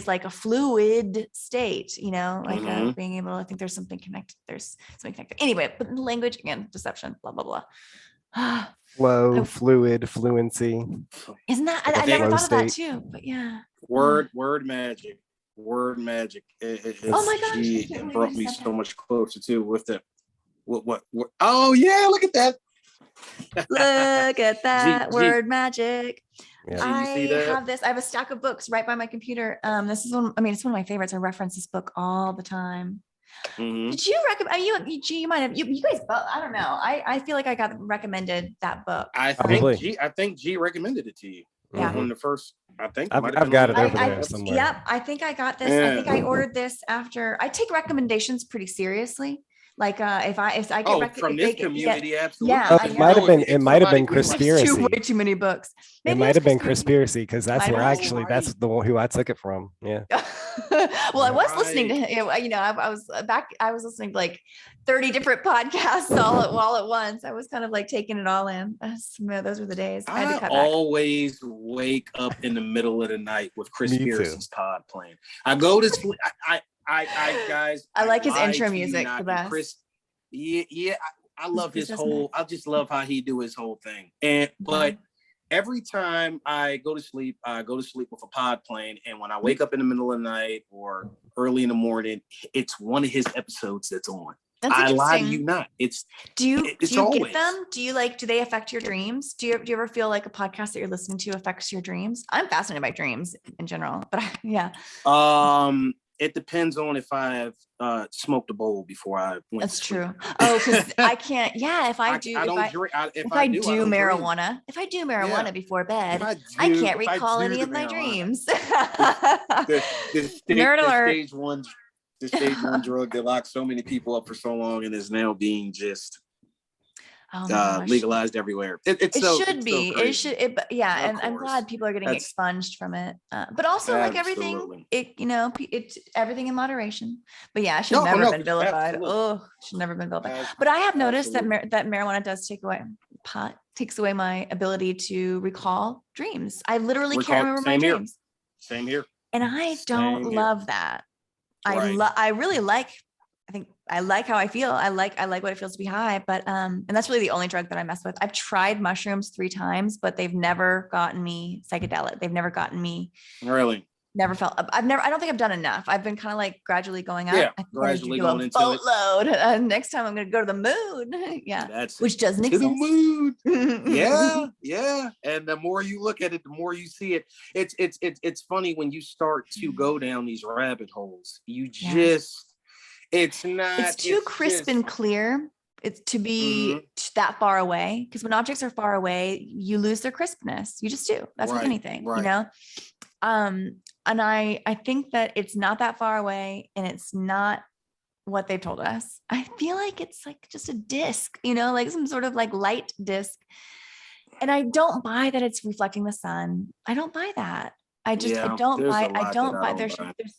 like a fluid state, being able to, I think there's something connected. Anyway, but language, again, deception, blah, blah, blah. Flow, fluid, fluency. Isn't that, I never thought of that too, but yeah. Word magic. Oh my gosh, it brought me so much closer too with the what oh yeah, look at that. Look at that G, word magic. Yeah. G, you see that? I have a stack of books right by my computer. This is one, I mean, it's one of my favorites. I reference this book all the time. Mhm. Did you recommend you might have you guys both, I don't know. I feel like I got recommended that book. I Probably. think G recommended it to you. Yeah. On the first, I think I've got it over there somewhere. Yep, I think I got this. Yeah. I think I ordered this after. I take recommendations pretty seriously. Like if I get from this community, absolutely. Yeah, Oh, I it might have know. been. It might have been Conspiracy. Way too many books. It Maybe might have been Conspiracy. Conspiracy because that's Might where have. actually that's the one who I took it from. Yeah. Well, I was listening to him. You know, I was listening to like 30 different podcasts all at once. I was kind of like taking it all in. Those were the days. I had to cut back. Always wake up in the middle of the night with Conspiracy's pod playing. I go to sleep. I guys. I like his lie intro to you music not. the best. Yeah. I love his whole. I just love how he do his whole thing. But every time I go to sleep with a pod playing, and when I wake up in the middle of the night or early in the morning, it's one of his episodes that's on. That's I lie to interesting. you not. Do you always. get them? Do they affect your dreams? Do you ever feel like a podcast that you're listening to affects your dreams? I'm fascinated by dreams in general, but yeah. It depends on if I've smoked a bowl before I went. That's true. Oh, because I can't. Yeah, if I do marijuana before bed, I can't recall any of my dreams. Nerd alert. The stage one drug that locked so many people up for so long and is now being just legalized everywhere. It should be. It should. And I'm glad people are getting expunged from it. But also, like everything, it's everything in moderation. But yeah, it should never been vilified. Oh, should never been vilified. But I have noticed that marijuana does takes away my ability to recall dreams. I literally can't remember my dreams. Same here. And I don't love that. I really like. I like how I feel. I like what it feels to be high, but and that's really the only drug that I mess with. I've tried mushrooms 3 times, but they've never gotten me psychedelic. They've never gotten me. Really? Never felt. I don't think I've done enough. I've been kind of like gradually going up. Yeah, gradually going into boatload. Next time I'm going to go to the moon. Yeah, which doesn't exist. To the moon. Yeah. And the more you look at it, the more you see it. It's funny when you start to go down these rabbit holes. You just. It's too crisp and clear. It's to be that far away, because when objects are far away, you lose their crispness. You just do. That's with anything, you know? And I think that it's not that far away, and it's not what they've told us. I feel like it's like just a disc, like some sort of like light disc. And I don't buy that it's reflecting the sun. I don't buy that. I don't buy. There's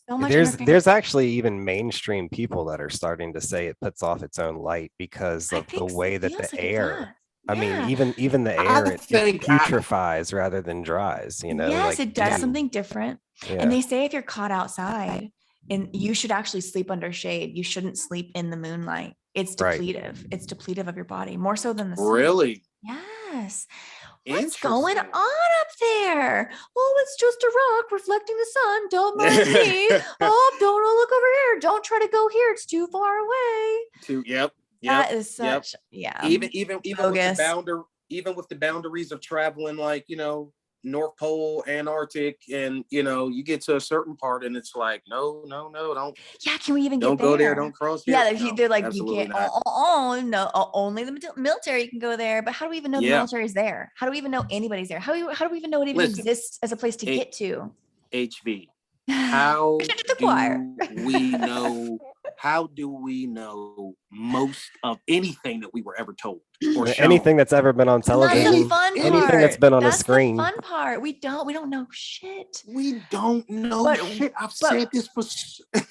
so much. There's actually even mainstream people that are starting to say it puts off its own light because of the way that the air. I mean, even the air, it putrefies rather than dries. Yes, it does something different. Yeah. And they say if you're caught outside, and you should actually sleep under shade. You shouldn't sleep in the moonlight. It's depletive. Right. It's depletive of your body more so than the sun. Really? Yes. What's going on up there? Oh, it's just a rock reflecting the sun. Don't mind me. Oh, don't look over here. Don't try to go here. It's too far away. Yep. That is such Even with the boundaries of traveling, like North Pole, Antarctic, and you get to a certain part and it's like no, don't. Yeah, can we even don't get there? Go there, don't cross here. Yeah, they're like you can't. No, only the military can go there. But how do we even know the military is there? How do we even know anybody's there? How do we even know it even exists as a place to get to? HB. How do we know most of anything that we were ever told or shown? Anything that's ever been on television? That's the fun part. Anything that's been on a screen? That's the fun part. We don't know shit. We don't know shit. I've said this for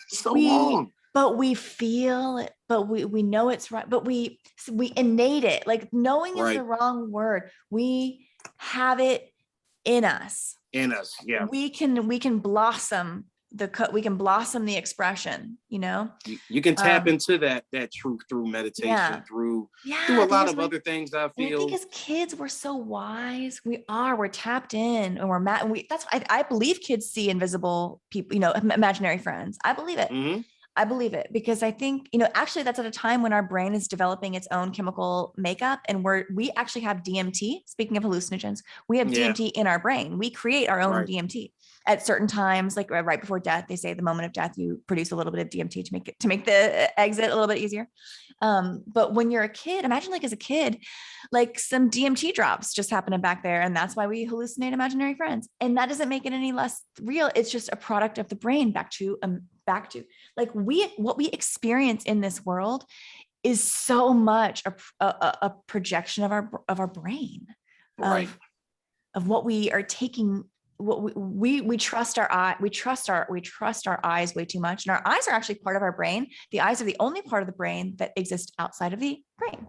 so long. But we feel it, but we know it's right, but we innate it. Like knowing is the wrong word. We have it in us. Yeah. We can blossom the expression, You can tap into that truth through meditation, through a lot of other things. I feel. I think as kids, we're so wise. We're tapped in, and I believe kids see invisible people, imaginary friends. I believe it. Mm-hmm. I believe it because I think, actually that's at a time when our brain is developing its own chemical makeup and we actually have DMT. Speaking of hallucinogens, we have DMT in our brain. We create our own DMT at certain times, like right before death. They say the moment of death, you produce a little bit of DMT to make the exit a little bit easier. But when you're a kid, imagine like as a kid, like some DMT drops just happening back there. And that's why we hallucinate imaginary friends. And that doesn't make it any less real. It's just a product of the brain back to like what we experience in this world is so much a projection of our brain, of what we are taking. What we trust our eye, we trust our eyes way too much. And our eyes are actually part of our brain. The eyes are the only part of the brain that exists outside of the brain.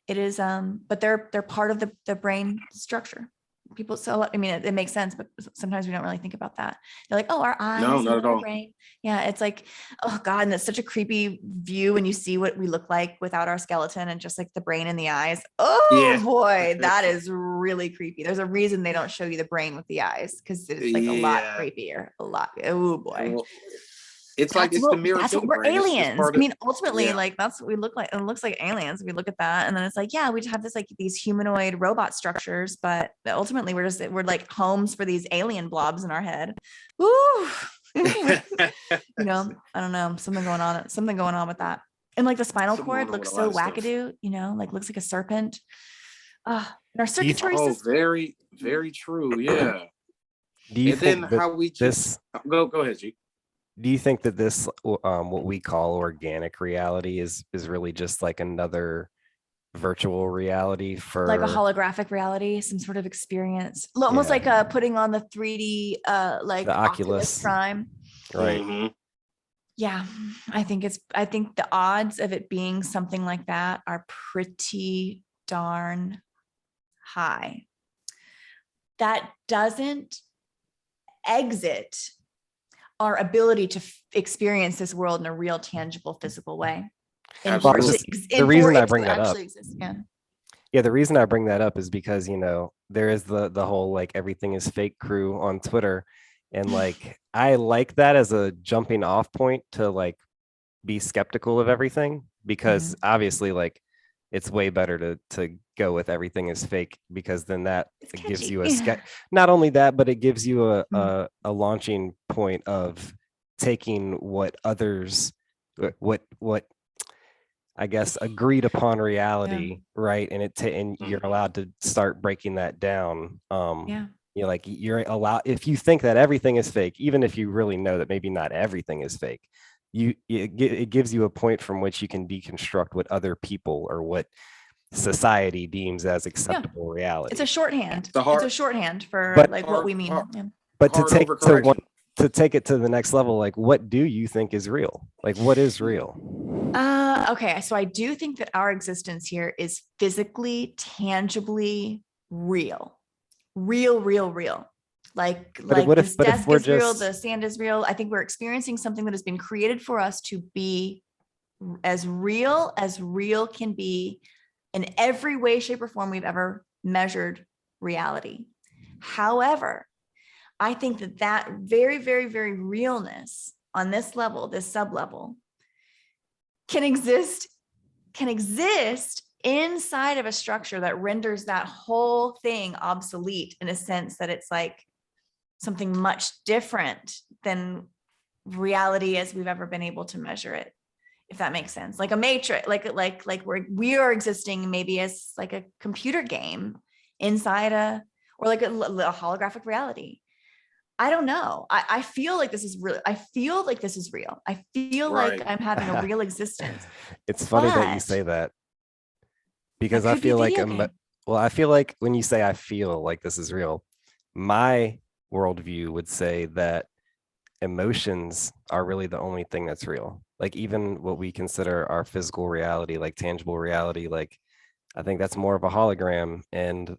It is, but they're part of the brain structure. People, so I mean, it makes sense, but sometimes we don't really think about that. They're like, oh, our eyes, no, not at all. Brain. Yeah, it's like, oh God, and that's such a creepy view when you see what we look like without our skeleton and just like the brain and the eyes. Oh boy, that is really creepy. There's a reason they don't show you the brain with the eyes because it's like a lot creepier. A lot. Oh boy. Well, it's like it's the mirror. That's what we're aliens. I mean, ultimately, like that's what we look like. It looks like aliens. We look at that, and then it's like, yeah, we just have this like these humanoid robot structures, but ultimately we're like homes for these alien blobs in our head. Ooh, I don't know, something going on with that. And like the spinal cord looks so wackadoo, like looks like a serpent. And our circulatory system. Very, very true. Yeah. Do you think then how we just go ahead, G. Do you think that this, what we call organic reality is really just like another virtual reality for like a holographic reality, some sort of experience, almost like putting on the 3D, like the Oculus Prime. Right. Mm-hmm. Yeah. I think the odds of it being something like that are pretty darn high. That doesn't exit our ability to experience this world in a real, tangible, physical way. The reason I bring that up, the reason I bring that up is because there is the whole like everything is fake crew on Twitter, and like I like that as a jumping off point to like be skeptical of everything, because obviously like it's way better to go with everything is fake, because then that gives you not only that, but it gives you a launching point of taking what others, what I guess agreed upon reality, right? And and you're allowed to start breaking that down. You're allowed, if you think that everything is fake, even if you really know that maybe not everything is fake, it gives you a point from which you can deconstruct what other people or what society deems as acceptable reality. It's a shorthand. It's a shorthand for what we mean. But to take it to the next level, like what do you think is real? Like what is real? Okay, so I do think that our existence here is physically, tangibly real. Real. Like this desk is real, the sand is real. I think we're experiencing something that has been created for us to be as real can be in every way, shape, or form we've ever measured reality. However, I think that very, very, very realness on this level, this sub-level, can exist inside of a structure that renders that whole thing obsolete, in a sense that it's like something much different than reality as we've ever been able to measure it, if that makes sense. Like a matrix, like we are existing maybe as like a computer game inside or like a holographic reality. I don't know. I feel like this is real. I feel like like I'm having a real existence. It's funny that you say that, because I feel like I feel like when you say I feel like this is real, my worldview would say that emotions are really the only thing that's real. Like even what we consider our physical reality, like tangible reality, like I think that's more of a hologram. And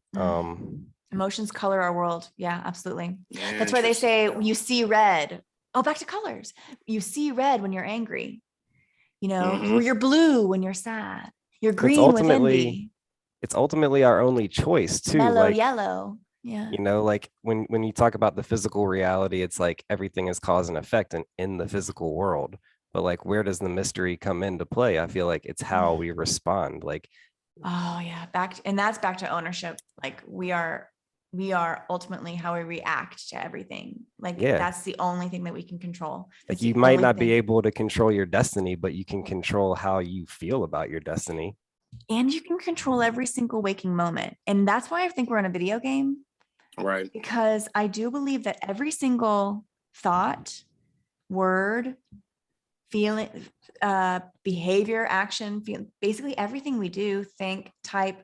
emotions color our world. Yeah, absolutely. That's why they say you see red. Oh, back to colors. You see red when you're angry. Or you're blue when you're sad. You're green with envy. It's ultimately our only choice too. Mellow yellow. Yeah. Like when you talk about the physical reality, it's like everything is cause and effect in the physical world. But like, where does the mystery come into play? I feel like it's how we respond. Like, oh yeah, that's back to ownership. Like we are ultimately how we react to everything. Like that's the only thing that we can control. Like you might not be able to control your destiny, but you can control how you feel about your destiny. And you can control every single waking moment. And that's why I think we're in a video game. Right. Because I do believe that every single thought, word, feeling, behavior, action, basically everything we do, think, type,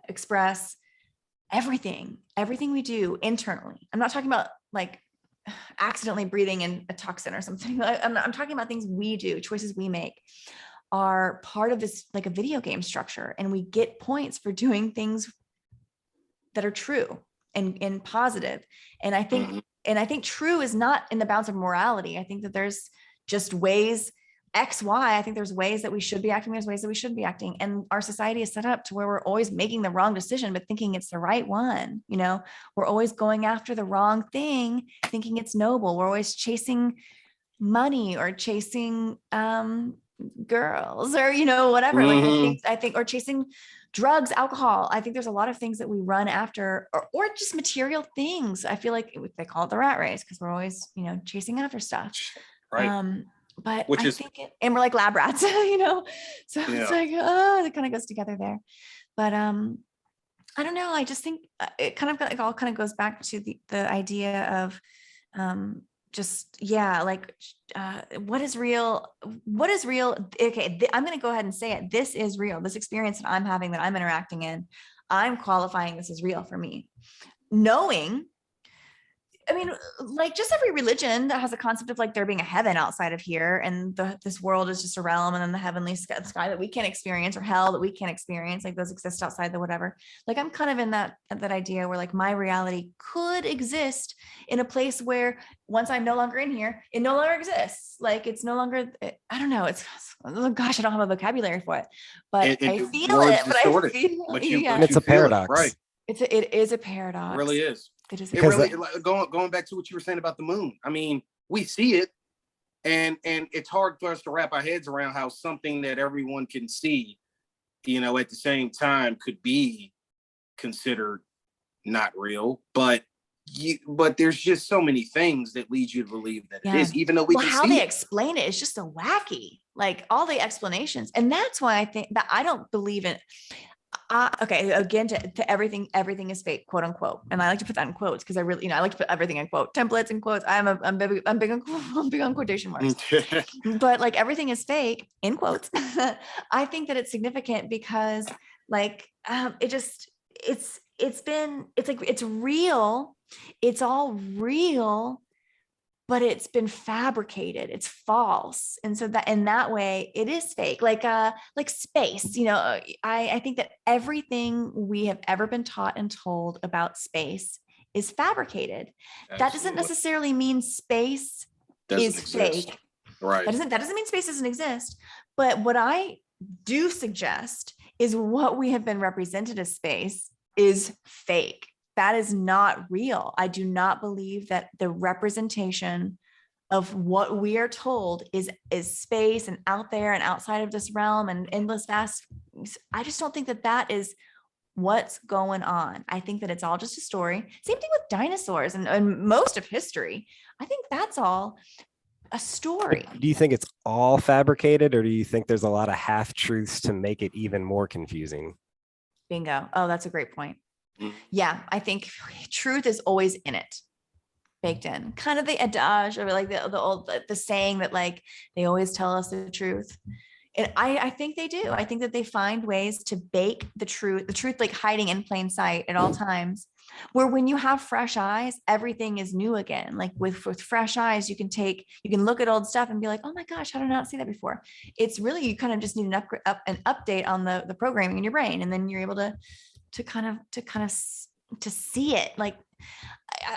express, everything we do internally. I'm not talking about like accidentally breathing in a toxin or something. I'm talking about things we do, choices we make are part of this, like a video game structure. And we get points for doing things that are true and positive. And I think true is not in the bounds of morality. I think that there's just ways X, Y. I think there's ways that we should be acting. There's ways that we shouldn't be acting. And our society is set up to where we're always making the wrong decision, but thinking it's the right one. You know, we're always going after the wrong thing, thinking it's noble. We're always chasing money or chasing girls or, you know, whatever. Like I think, or chasing drugs, alcohol. I think there's a lot of things that we run after or just material things. I feel like they call it the rat race because we're always, you know, chasing after stuff. Right. But and we're like lab rats, you know, so it's like, oh, it kind of goes together there. But I don't know. I just think it kind of like all kind of goes back to the idea of what is real? What is real? Okay, I'm going to go ahead and say it. This is real. This experience that I'm having, that I'm interacting in, I'm qualifying this as real for me. Knowing, I mean, like just every religion that has a concept of like there being a heaven outside of here, and this world is just a realm, and then the heavenly sky that we can't experience, or hell that we can't experience, like those exist outside the whatever. Like I'm kind of in that idea where like my reality could exist in a place where once I'm no longer in here, it no longer exists. Like it's no longer, I don't know. It's, oh gosh, I don't have a vocabulary for it, but I feel it. But I feel it's a paradox, right? It is a paradox. It really is. It really going back to what you were saying about the moon. I mean, we see it, and it's hard for us to wrap our heads around how something that everyone can see, you know, at the same time could be considered not real. But there's just so many things that lead you to believe that it is, even though we can how see they it. explain it is just so wacky, like all the explanations, and that's why I think that I don't believe in. Okay, again, to everything is fake, quote unquote, and I like to put that in quotes because I really, you know, I like to put everything in quote templates and quotes. I'm big on quotation marks, but like everything is fake in quotes. I think that it's significant because like it's real, it's all real, but it's been fabricated, it's false. And so that in that way it is fake, like space, you know. I think that everything we have ever been taught and told about space is fabricated. Absolutely. That doesn't necessarily mean space is fake. Right. That doesn't mean space doesn't exist. But what I do suggest is what we have been represented as space is fake. That is not real. I do not believe that the representation of what we are told is space and out there and outside of this realm and endless vast. I just don't think that is what's going on. I think that it's all just a story. Same thing with dinosaurs and most of history. I think that's all a story. Do you think it's all fabricated, or do you think there's a lot of half truths to make it even more confusing? Bingo. Oh, that's a great point. Yeah, I think truth is always in it, baked in, kind of the adage or like the saying that like they always tell us the truth. And I think they do. I think that they find ways to bake the truth like hiding in plain sight at all times, where when you have fresh eyes, everything is new again. Like with fresh eyes, you can look at old stuff and be like, oh my gosh, how did I not see that before? It's really, you kind of just need an update on the programming in your brain. And then you're able to see it. Like,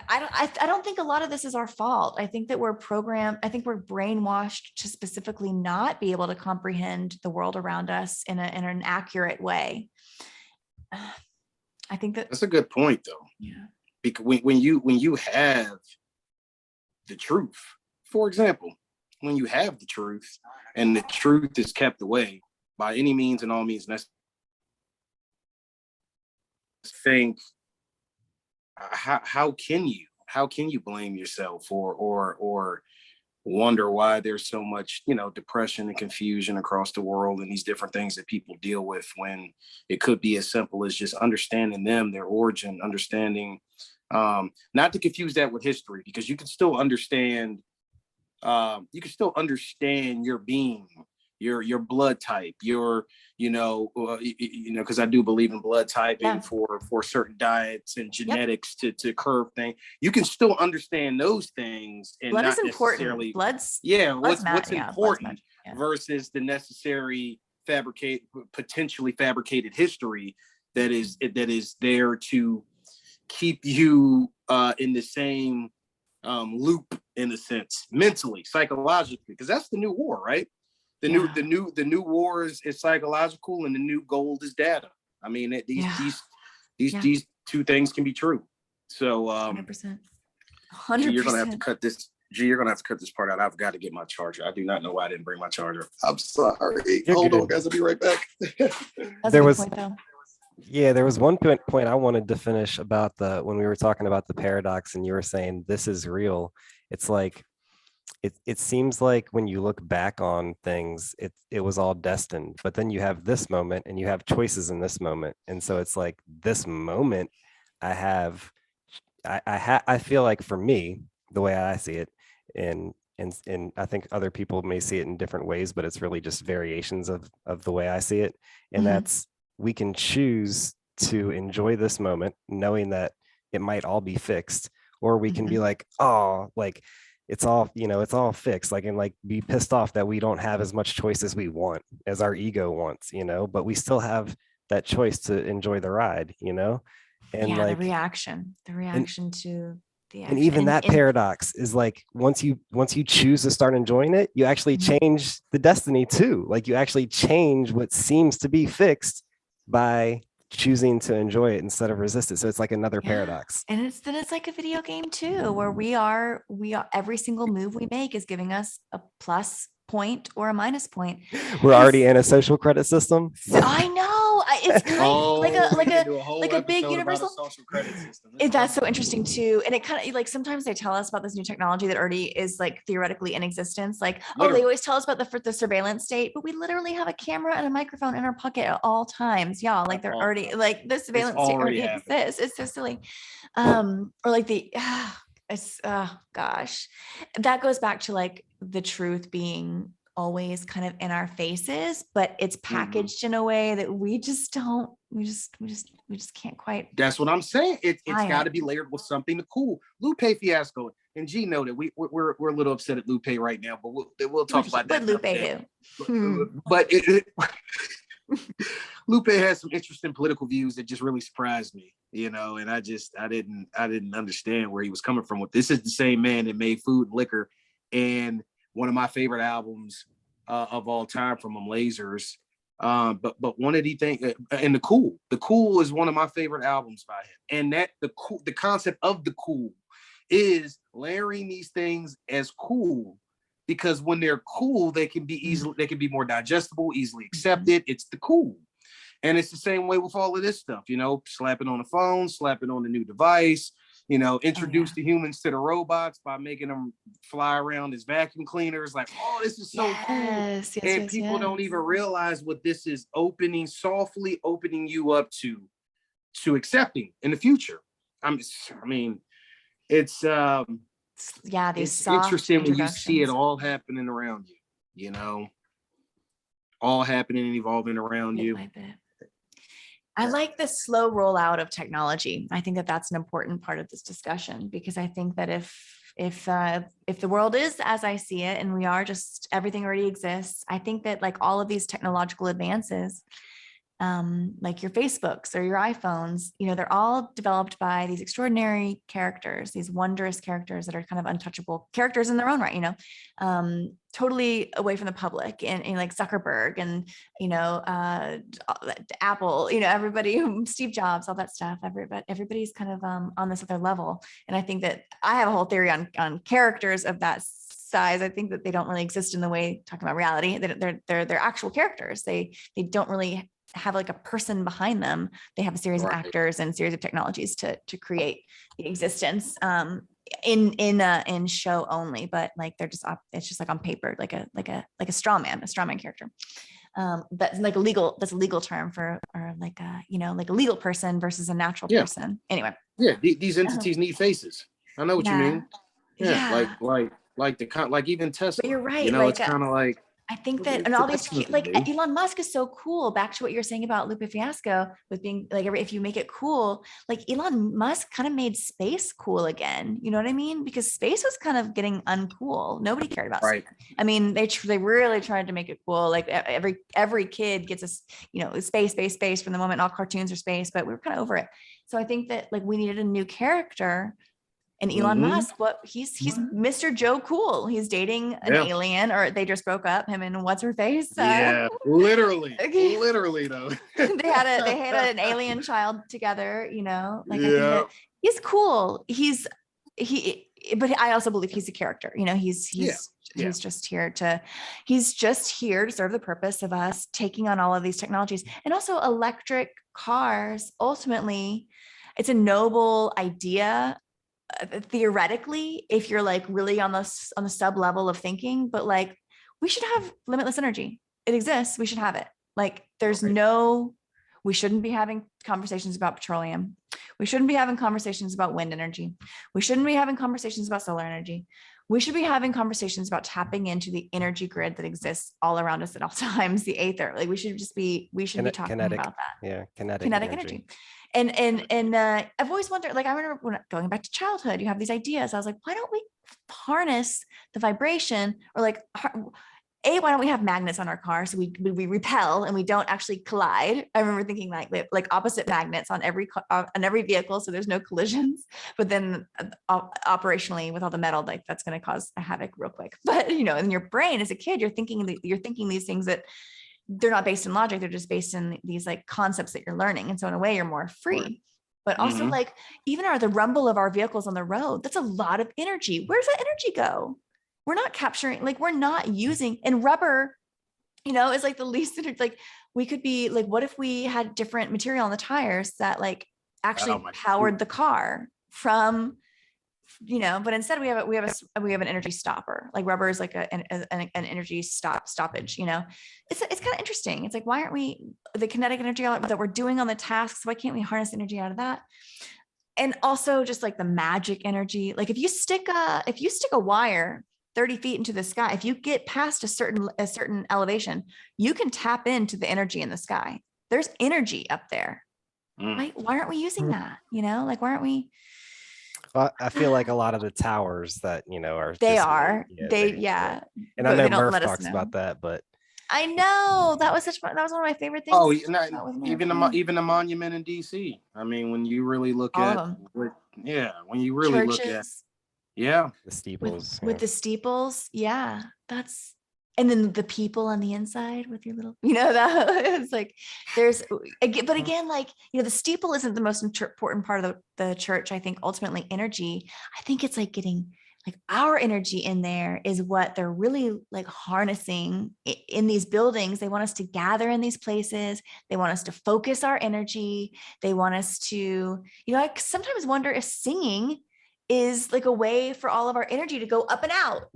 I don't think a lot of this is our fault. I think that we're programmed. I think we're brainwashed to specifically not be able to comprehend the world around us in an accurate way. I think that's a good point, though. Yeah. Because when you have the truth, for example, when you have the truth and the truth is kept away by any means and all means necessary. Think how can you blame yourself or wonder why there's so much, depression and confusion across the world and these different things that people deal with, when it could be as simple as just understanding them, their origin, understanding, not to confuse that with history, because you can still understand your being, your blood type, because I do believe in blood typing for certain diets and genetics to curve things. You can still understand those things, and blood not is important. necessarily what's important versus the necessary potentially fabricated history that is there to keep you in the same loop, in a sense, mentally, psychologically, because that's the new war, right? The new war is psychological, and the new gold is data. I mean, these two things can be true. So 100%. You're gonna have to cut this. You're gonna have to cut this part out. I've got to get my charger. I do not know why I didn't bring my charger. I'm sorry. Hold on, guys. I'll be right back. There was one point I wanted to finish about when we were talking about the paradox, and you were saying this is real. It's like it seems like when you look back on things, it was all destined, but then you have this moment and you have choices in this moment. And so it's like this moment I feel like, for me, the way I see it, and I think other people may see it in different ways, but it's really just variations of the way I see it. And that's, we can choose to enjoy this moment knowing that it might all be fixed, or we can be like, oh, like it's all fixed, and be pissed off that we don't have as much choice as we want, as our ego wants, but we still have that choice to enjoy the ride, and the reaction to the action. And even that paradox is like, once you choose to start enjoying it, you actually change the destiny too. Like, you actually change what seems to be fixed by choosing to enjoy it instead of resist it. So it's like another paradox. And it's like a video game too, where we are every single move we make is giving us a plus point or a minus point. We're already in a social credit system. I know. It's kind of like a big universal social credit system. That's so interesting too. And it kind of like, sometimes they tell us about this new technology that already is like theoretically in existence. Like, they always tell us about the surveillance state, but we literally have a camera and a microphone in our pocket at all times. Yeah. Like, they're already, like, the surveillance state already exists. It's so silly. Or like gosh, that goes back to like the truth being always kind of in our faces, but it's packaged in a way that we just can't quite. That's what I'm saying. It's got to be layered with something cool. Lupe, Fiasco, and G know that we're a little upset at Lupe right now, but we'll talk about that. What Lupe do? But Lupe has some interesting political views that just really surprised me, and I didn't understand where he was coming from with this. Is the same man that made Food and Liquor, and one of my favorite albums of all time from him, Lasers. But one of the things, and the cool is one of my favorite albums by him. And that the concept of the cool is layering these things as cool, because when they're cool, they can be more digestible, easily accepted. It's the cool. And it's the same way with all of this stuff, slapping on the phone, slapping on the new device, introduce the humans to the robots by making them fly around as vacuum cleaners. Like, oh, this is so cool. And people don't even realize what this is softly opening you up to accepting in the future. It's these it's interesting when you see it all happening around you, all happening and evolving around you. I like the slow rollout of technology. I think that that's an important part of this discussion, because I think that if the world is as I see it, and we are just, everything already exists, I think that like all of these technological advances, like your Facebooks or your iPhones, they're all developed by these extraordinary characters, these wondrous characters that are kind of untouchable characters in their own right, totally away from the public, and like Zuckerberg and, Apple, everybody, Steve Jobs, all that stuff, everybody's kind of on this other level. And I think that I have a whole theory on characters of that size, I think that they don't really exist in the way talking about reality. They're actual characters. They don't really have like a person behind them. They have a series of actors and series of technologies to create the existence in show only, but like it's just like on paper, like a straw man character. That's like that's a legal term for, or like a, like a legal person versus a natural person. Anyway. Yeah. These entities need faces. I know what you mean. Yeah. Like even Tesla, but you're right. it's kind of like, I think that, and all these, like Elon Musk is so cool. Back to what you're saying about Lupe Fiasco with being like, if you make it cool, like Elon Musk kind of made space cool again. You know what I mean? Because space was kind of getting uncool. Nobody cared about space. I mean, they really tried to make it cool. Like every kid gets a, space from the moment all cartoons are space, but we were kind of over it. So I think that like we needed a new character. And Elon Musk, he's Mr. Joe Cool. He's dating an alien, or they just broke up, him and what's her face. Literally though. they had an alien child together, I think that he's cool. But I also believe he's a character. He's just here to serve the purpose of us taking on all of these technologies. And also electric cars, ultimately, it's a noble idea. Theoretically, if you're like really on the sub level of thinking, but like we should have limitless energy. It exists. We should have it. Like we shouldn't be having conversations about petroleum. We shouldn't be having conversations about wind energy. We shouldn't be having conversations about solar energy. We should be having conversations about tapping into the energy grid that exists all around us at all times, the aether. Like we should be talking about that. Yeah, kinetic energy. And I've always wondered, like, I remember when going back to childhood, you have these ideas. I was like, why don't we harness the vibration, or like, why don't we have magnets on our car so we repel and we don't actually collide? I remember thinking like opposite magnets on every vehicle, so there's no collisions. But then operationally with all the metal, like that's going to cause a havoc real quick. But in your brain as a kid, you're thinking these things that they're not based in logic. They're just based in these like concepts that you're learning. And so in a way you're more free, but also like even the rumble of our vehicles on the road, that's a lot of energy. Where's that energy go? We're not capturing, like we're not using, and rubber, is like the least, like we could be like, what if we had different material on the tires that like actually powered the car from, but instead we have an energy stopper. Like rubber is like an energy stoppage. It's kind of interesting. It's like, why aren't we the kinetic energy that we're doing on the tasks? Why can't we harness energy out of that? And also just like the magic energy. Like if you stick a wire 30 feet into the sky, if you get past a certain elevation, you can tap into the energy in the sky. There's energy up there. Why aren't we using that? Like why aren't we? Well, I feel like a lot of the towers that are and I know Murph talks about that, but I know that was one of my favorite things. Oh, even the monument in DC. I mean, when you really look at when you really Churches, look at the steeples with the steeples, that's. And then the people on the inside with your little, that it's like but again, like, the steeple isn't the most important part of the church. I think ultimately energy, I think it's like getting like our energy in there is what they're really like harnessing in these buildings. They want us to gather in these places. They want us to focus our energy. They want us to, I sometimes wonder if singing is like a way for all of our energy to go up and out,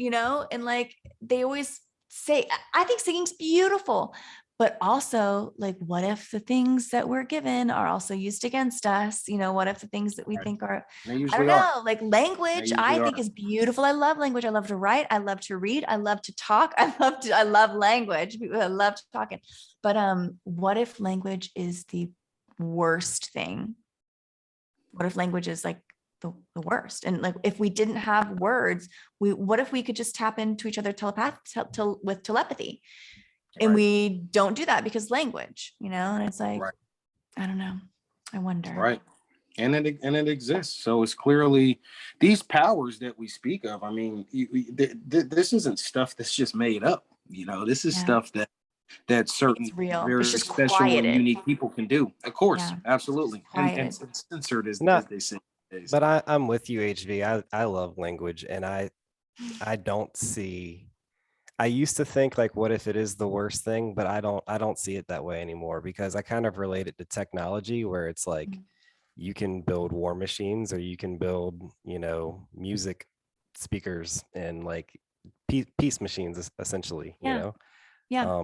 and like they always say, I think singing's beautiful, but also like, what if the things that we're given are also used against us? What if the things that we think are, I don't know, like language, I think is beautiful. I love language. I love to write. I love to read. I love to talk. I love language. I love talking. But what if language is the worst thing? What if language is like the worst? And like if we didn't have words, what if we could just tap into each other with telepathy? And we don't do that because language, and it's like I don't know, I wonder. And it exists. So it's clearly these powers that we speak of. I mean, this isn't stuff that's just made up. This is stuff that certain very special and unique people can do. Of course, absolutely, and censored as they say. But I'm with you, HV. I love language, and I I don't see. I used to think like, what if it is the worst thing? But I don't see it that way anymore, because I kind of relate it to technology, where it's like you can build war machines, or you can build, music speakers and like peace machines, essentially, Yeah. Yeah.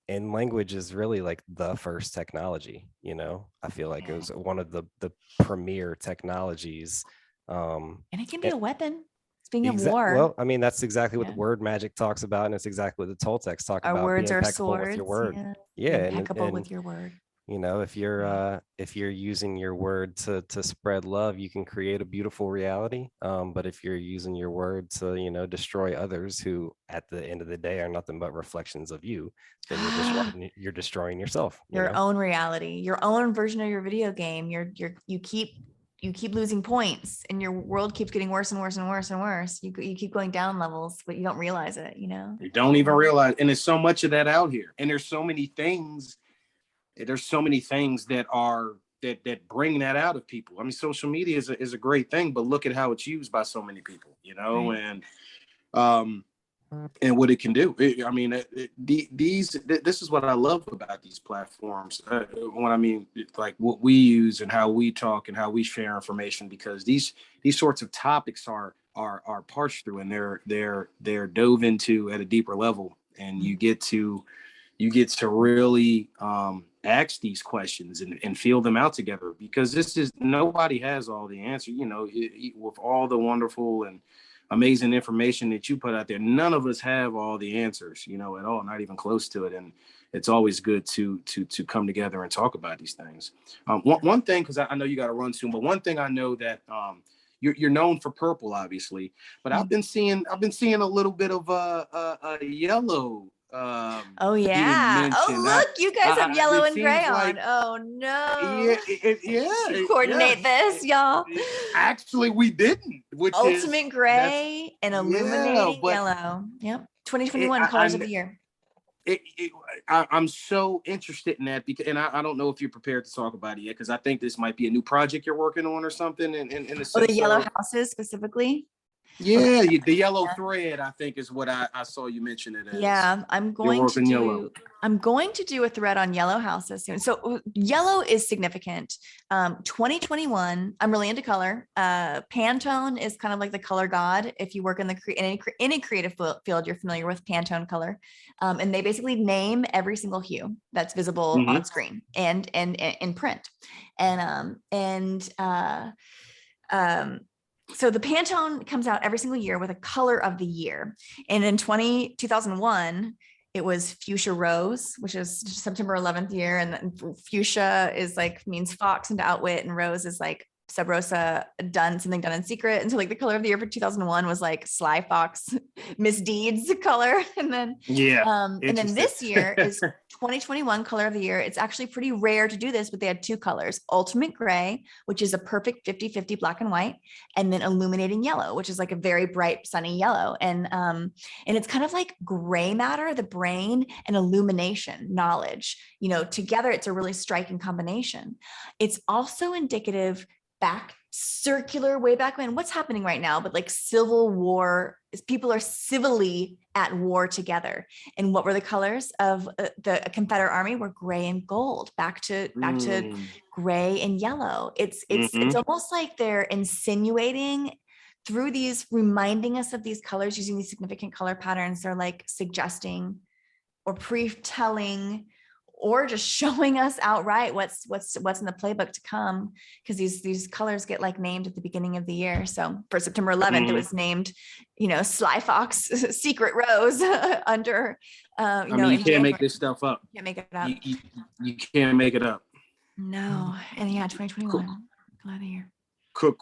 And language is really like the first technology. I feel like it was one of the premier technologies. And it can be a weapon. Speaking of war, Well, I mean, that's exactly what yeah. the word magic talks about, and it's exactly what the Toltecs talk Our about: be words are impeccable with your swords. word. Yeah. Yeah, Be impeccable with your word. if you're using your word to spread love, you can create a beautiful reality. But if you're using your word to, destroy others, who at the end of the day are nothing but reflections of you, then you're destroying yourself. Your own reality, your own version of your video game. You keep losing points, and your world keeps getting worse and worse and worse and worse. You keep going down levels, but you don't realize it. You don't even realize, and there's so much of that out here, and there's so many things that are that bring that out of people. I mean, social media is a great thing, but look at how it's used by so many people, right. And what it can do. This is what I love about these platforms. What I mean, like what we use and how we talk and how we share information, because these sorts of topics are parsed through, and they're dove into at a deeper level, and you get to really ask these questions and feel them out together, because nobody has all the answers. With all the wonderful and amazing information that you put out there, none of us have all the answers, at all, not even close to it. And it's always good to come together and talk about these things. One thing, because I know you got to run soon, but one thing I know that you're known for purple, obviously, but I've been seeing a little bit of a yellow. Oh yeah. Oh look, you guys have yellow and gray on. Oh no. Yeah. Coordinate this, y'all. Actually, we didn't. Which ultimate gray and illuminating yellow. Yep. 2021 colors of the year. I'm so interested in that, because, and I don't know if you're prepared to talk about it yet, because I think this might be a new project you're working on or something. In the sense the yellow houses specifically. Yeah, okay. The yellow thread, I think, is what I saw you mention it as. Yeah, I'm going to do a thread on yellow houses soon. So yellow is significant. 2021, I'm really into color. Pantone is kind of like the color god. If you work in any creative field, you're familiar with Pantone color. And they basically name every single hue that's visible on screen and in print. So the Pantone comes out every single year with a color of the year. And in 2001, it was fuchsia rose, which is September 11th year. And fuchsia means fox and to outwit, and rose is like sub rosa, something done in secret. And so like the color of the year for 2001 was like sly fox misdeeds color. And then this year is 2021 color of the year. It's actually pretty rare to do this, but they had two colors: ultimate gray, which is a perfect 50-50 black and white, and then illuminating yellow, which is like a very bright sunny yellow. And it's kind of like gray matter, the brain, and illumination, knowledge, together. It's a really striking combination. It's also indicative way back when, what's happening right now, but like civil war, people are civilly at war together. And what were the colors of the Confederate Army? Were gray and gold, back to gray and yellow. It's almost like they're insinuating through these, reminding us of these colors, using these significant color patterns. They're like suggesting or pre-telling, or just showing us outright what's in the playbook to come, because these colors get like named at the beginning of the year. So for September 11th, it was named, Sly Fox Secret Rose under, you can't make this stuff up. You can't make it up. You can't make it up. No. And 2021, color of the year. Cool.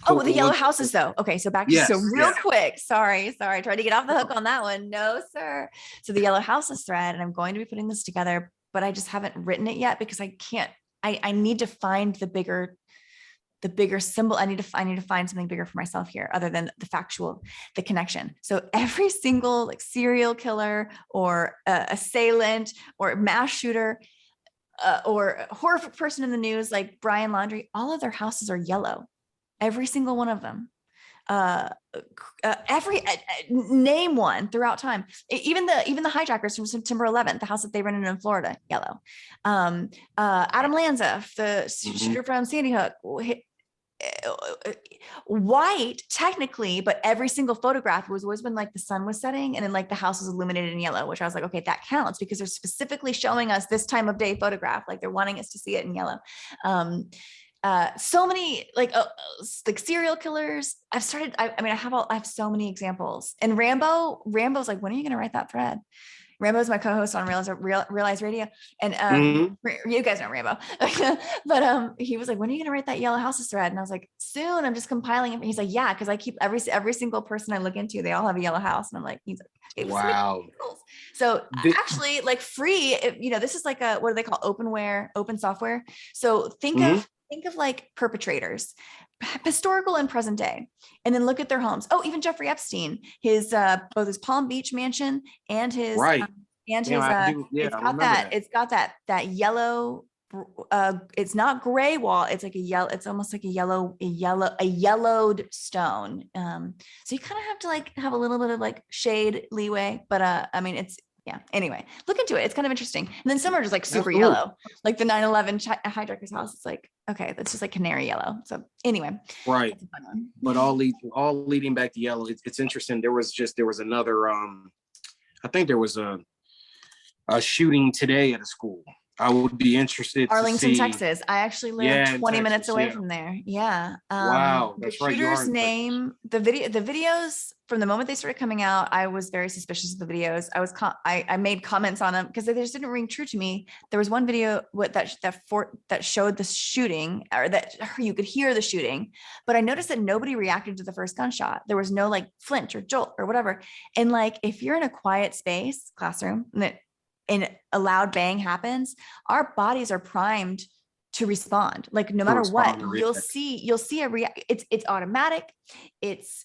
Oh, the yellow houses though. Okay, so back to quick. Sorry. I tried to get off the hook on that one. No, sir. So the yellow houses thread, and I'm going to be putting this together, but I just haven't written it yet because I can't. I need to find the bigger symbol. I need to find something bigger for myself here, other than the connection. So every single like serial killer or assailant or mass shooter or horrific person in the news, like Brian Laundrie, all of their houses are yellow. Every single one of them. every name one throughout time. Even the hijackers from September 11th, the house that they rented in Florida, yellow. Adam Lanza, the shooter from Sandy Hook, white technically, but every single photograph was always when like the sun was setting and then like the house was illuminated in yellow, which I was like, okay, that counts because they're specifically showing us this time of day photograph. Like they're wanting us to see it in yellow. So many like serial killers. I have so many examples. And Rambo's like, when are you going to write that thread? Rambo's my co-host on Realize Radio. And you guys know Rambo. But he was like, when are you going to write that yellow houses thread? And I was like, soon. I'm just compiling it. He's like, yeah, because I keep every single person I look into, they all have a yellow house. And I'm like, wow. So actually like free, this is like what do they call open software. So think of like perpetrators, historical and present day, and then look at their homes. Oh, even Jeffrey Epstein, his both his Palm Beach mansion and his it's got that yellow. It's not gray wall. It's like a yellow. It's almost like a yellowed stone. So you kind of have to like have a little bit of like shade leeway, but I mean it's. Yeah. Anyway, look into it. It's kind of interesting. And then some are just like super yellow, like the 9/11 hijacker's house. It's like, okay, that's just like canary yellow. So anyway, right. But all leading back to yellow. It's interesting. There was another. I think there was a shooting today at a school. I would be interested. Arlington, Texas. I actually live 20 minutes away from there. Yeah. Wow. That's right. Shooter's name, the videos from the moment they started coming out, I was very suspicious of the videos. I made comments on them because they just didn't ring true to me. There was one video that showed the shooting, or that you could hear the shooting, but I noticed that nobody reacted to the first gunshot. There was no like flinch or jolt or whatever. And like, if you're in a quiet space, classroom, and a loud bang happens, our bodies are primed to respond. Like no matter what, you'll see a react. It's automatic. It's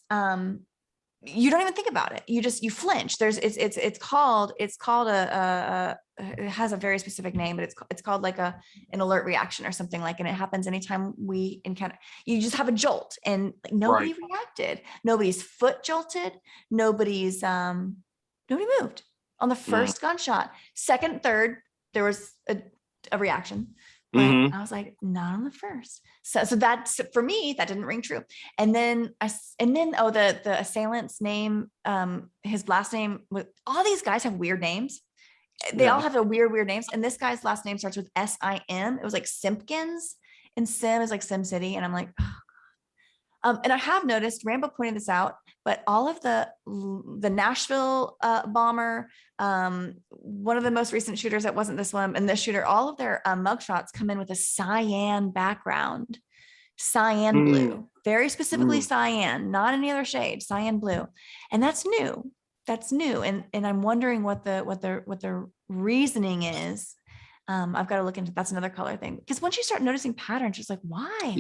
you don't even think about it. You flinch. It's called a it has a very specific name, but it's called like an alert reaction or something like, and it happens anytime we encounter, you just have a jolt and like, nobody reacted. Nobody's foot jolted. Nobody moved. On the first gunshot, second, third, there was a reaction. But I was like, not on the first. So that's, for me, that didn't ring true. And then the assailant's name, his last name, all these guys have weird names. They all have a weird names. And this guy's last name starts with S-I-M. It was like Simpkins, and Sim is like Sim City. And I'm like, and I have noticed, Rambo pointed this out, but all of the Nashville bomber, one of the most recent shooters that wasn't this one, and this shooter, all of their mugshots come in with a cyan background, cyan blue, very specifically cyan, not any other shade, cyan blue, and that's new. And I'm wondering what the reasoning is. I've got to look into. That's another color thing, because once you start noticing patterns, it's like, why?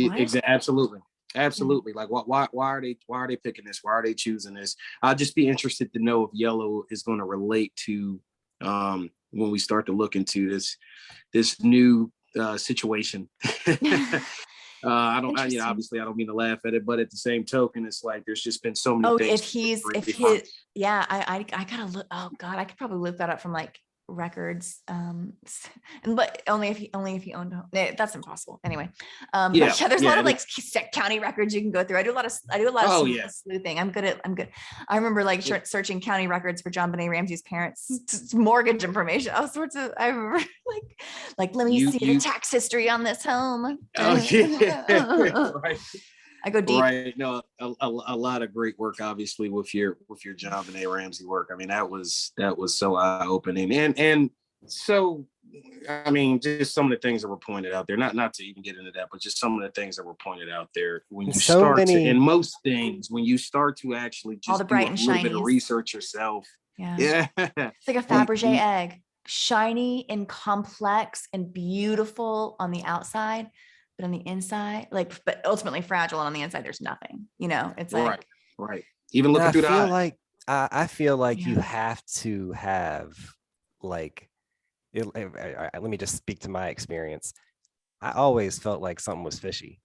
Absolutely. Like why are they picking this? Why are they choosing this? I'll just be interested to know if yellow is going to relate to when we start to look into this new situation. Obviously I don't mean to laugh at it, but at the same token, it's like there's just been so many things. I gotta look. Oh God, I could probably look that up from like records, but only if he owned home. That's impossible anyway. There's a lot of like county records you can go through. I do a lot of sleuthing. I'm good. I remember like searching county records for JonBenet Ramsey's parents' mortgage information, all sorts of. I remember like let me see the tax history on this home. Right. I go deep. Right. No, a lot of great work, obviously, with your JonBenet Ramsey work. I mean, that was so eye-opening. And so, I mean, just some of the things that were pointed out there, not to even get into that, but just some of the things that were pointed out there when you start to actually just all the bright and shiny bit of research yourself. Yeah. It's like a Faberge egg, shiny and complex and beautiful on the outside, but on the inside, but ultimately fragile. And on the inside, there's nothing, it's like, right. Even looking through the eye. I feel like you have to have like, let me just speak to my experience. I always felt like something was fishy.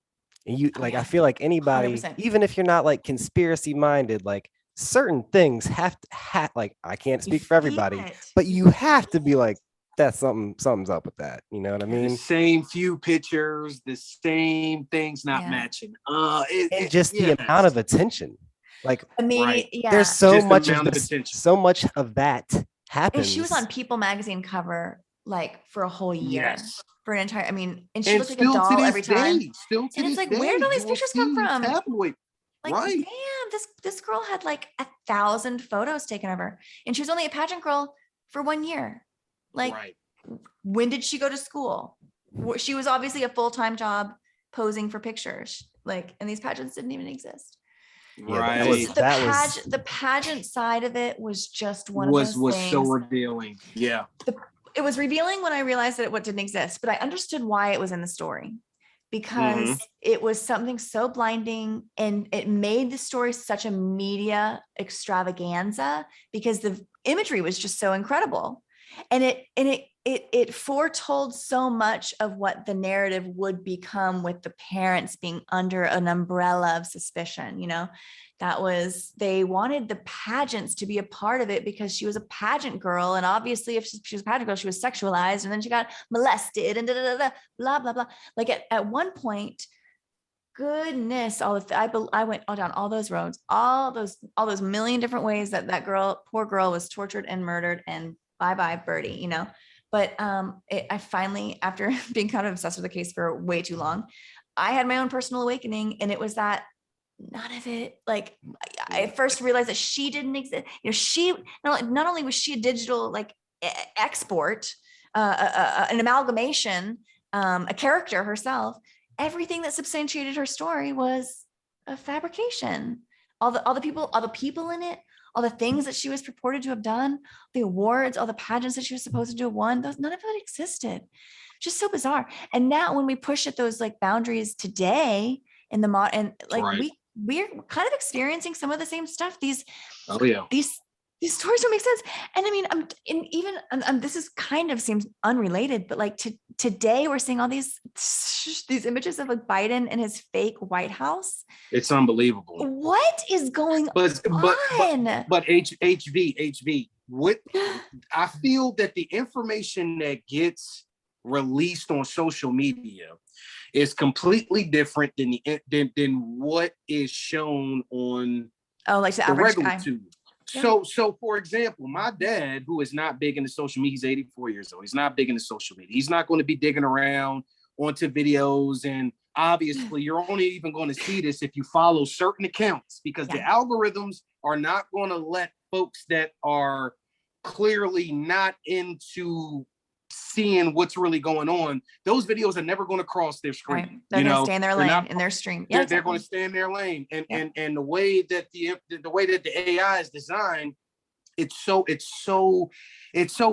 And you Oh, like, yeah. I feel like anybody, 100%. even if you're not like conspiracy minded, like certain things have to like, I can't You speak for everybody, feel it. but you have to be like, that's something's up with that. You know what I The mean? same few pictures, the same things not Yeah. matching. And just the amount of attention. Like, I mean, Right. yeah. there's so Just the much of amount of this, attention. so much of that And happens. she was on People magazine cover like for a whole year. Yes. For an entire, I mean, and she And looked like a still to doll this every time. day, still to And it's this like, day, where did all these you will pictures come see from? tabloid. Like, Right. damn, this girl had like 1,000 photos taken of her, and she was only a pageant girl for 1 year. Like, Right. when did she go to school? She was obviously a full-time job posing for pictures. Like, and these pageants didn't even exist. Yeah, Right. The pageant side of it was just one of those was things. so revealing. Yeah. It was revealing when I realized that it didn't exist, but I understood why it was in the story, because it was something so blinding, and it made the story such a media extravaganza because the imagery was just so incredible. And it foretold so much of what the narrative would become, with the parents being under an umbrella of suspicion. You know, they wanted the pageants to be a part of it because she was a pageant girl. And obviously if she was a pageant girl, she was sexualized, and then she got molested and blah, blah, blah. Like at one point, goodness, I went down all those roads, all those million different ways that poor girl was tortured and murdered, and bye Birdie, you know. But I finally, after being kind of obsessed with the case for way too long, I had my own personal awakening, and it was that none of it, like, I first realized that she didn't exist. You know, she not only was she a digital like export, an amalgamation, a character herself, everything that substantiated her story was a fabrication. All the people in it, all the things that she was purported to have done, the awards, all the pageants that she was supposed to have won, none of it existed. Just so bizarre. And now when we push at those like boundaries today in the and like Right. we're kind of experiencing some of the same stuff. These stories don't make sense. And I mean, this is kind of seems unrelated, but like today we're seeing all these images of like Biden and his fake White House. It's unbelievable. What is going on? But HV, what I feel that the information that gets released on social media is completely different than what is shown on like the average regular guy. tube. Yeah. So for example, my dad, who is not big into social media, he's 84 years old. He's not big into social media. He's not going to be digging around onto videos. And obviously you're only even going to see this if you follow certain accounts, because the algorithms are not going to let folks that are clearly not into seeing what's really going on, those videos are never going to cross their screen. Right. They're going to stay in their lane, in their stream. Yeah, they're going to stay in their lane. And the way that the way that the AI is designed, it's so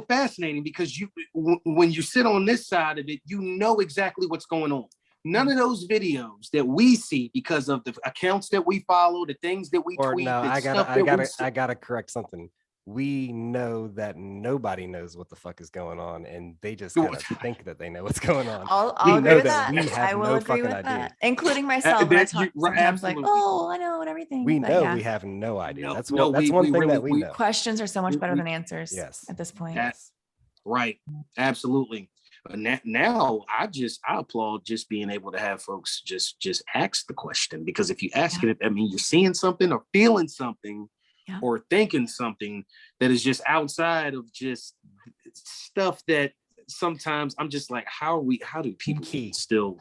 fascinating, because when you sit on this side of it, you know exactly what's going on. None of those videos that we see, because of the accounts that we follow, the things that we tweet, I gotta correct something. We know that nobody knows what the fuck is going on, and they just gotta think that they know what's going on. I'll agree with that. I will agree with that, including myself. When I talk sometimes like, I know and everything. We know we have no idea. No, that's one thing that we know. Questions are so much better than answers. Yes, at this point. Right, absolutely. Now I applaud just being able to have folks just ask the question, because if you ask it, I mean, you're seeing something or feeling something. Or thinking something that is just outside of just stuff that sometimes I'm just like, how do people still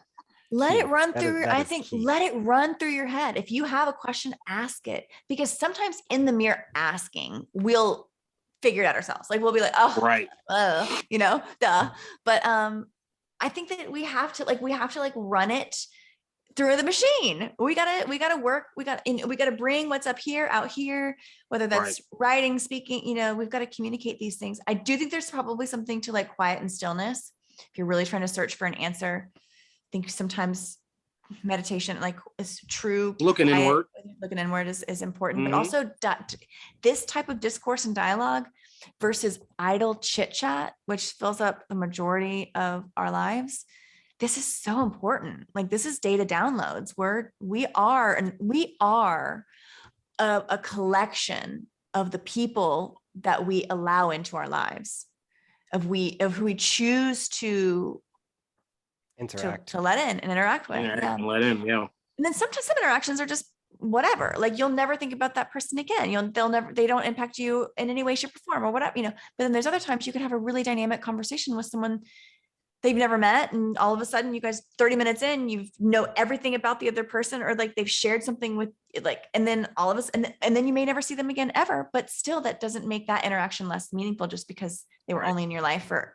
let it run through? I think let it run through your head. If you have a question, ask it, because sometimes in the mere asking, we'll figure it out ourselves. Like we'll be like, duh. But I think that we have to run it through the machine. We gotta work. We gotta bring what's up here out here, whether that's writing, speaking, we've got to communicate these things. I do think there's probably something to like quiet and stillness. If you're really trying to search for an answer, I think sometimes meditation, like is true. Looking inward is important, but also this type of discourse and dialogue versus idle chit-chat, which fills up the majority of our lives. this is so important. Like, this is data downloads where we are a collection of the people that we allow into our lives, if we choose to Interact. to let in and interact with. Interact Yeah. and let in, yeah. And then sometimes some interactions are just whatever. Like, you'll never think about that person again. They don't impact you in any way, shape, or form, or whatever, But then there's other times you could have a really dynamic conversation with someone they've never met, and all of a sudden you guys 30 minutes in, you know everything about the other person, or like they've shared something with, like, and then all of us, and then you may never see them again ever, but still that doesn't make that interaction less meaningful just because they were only in your life for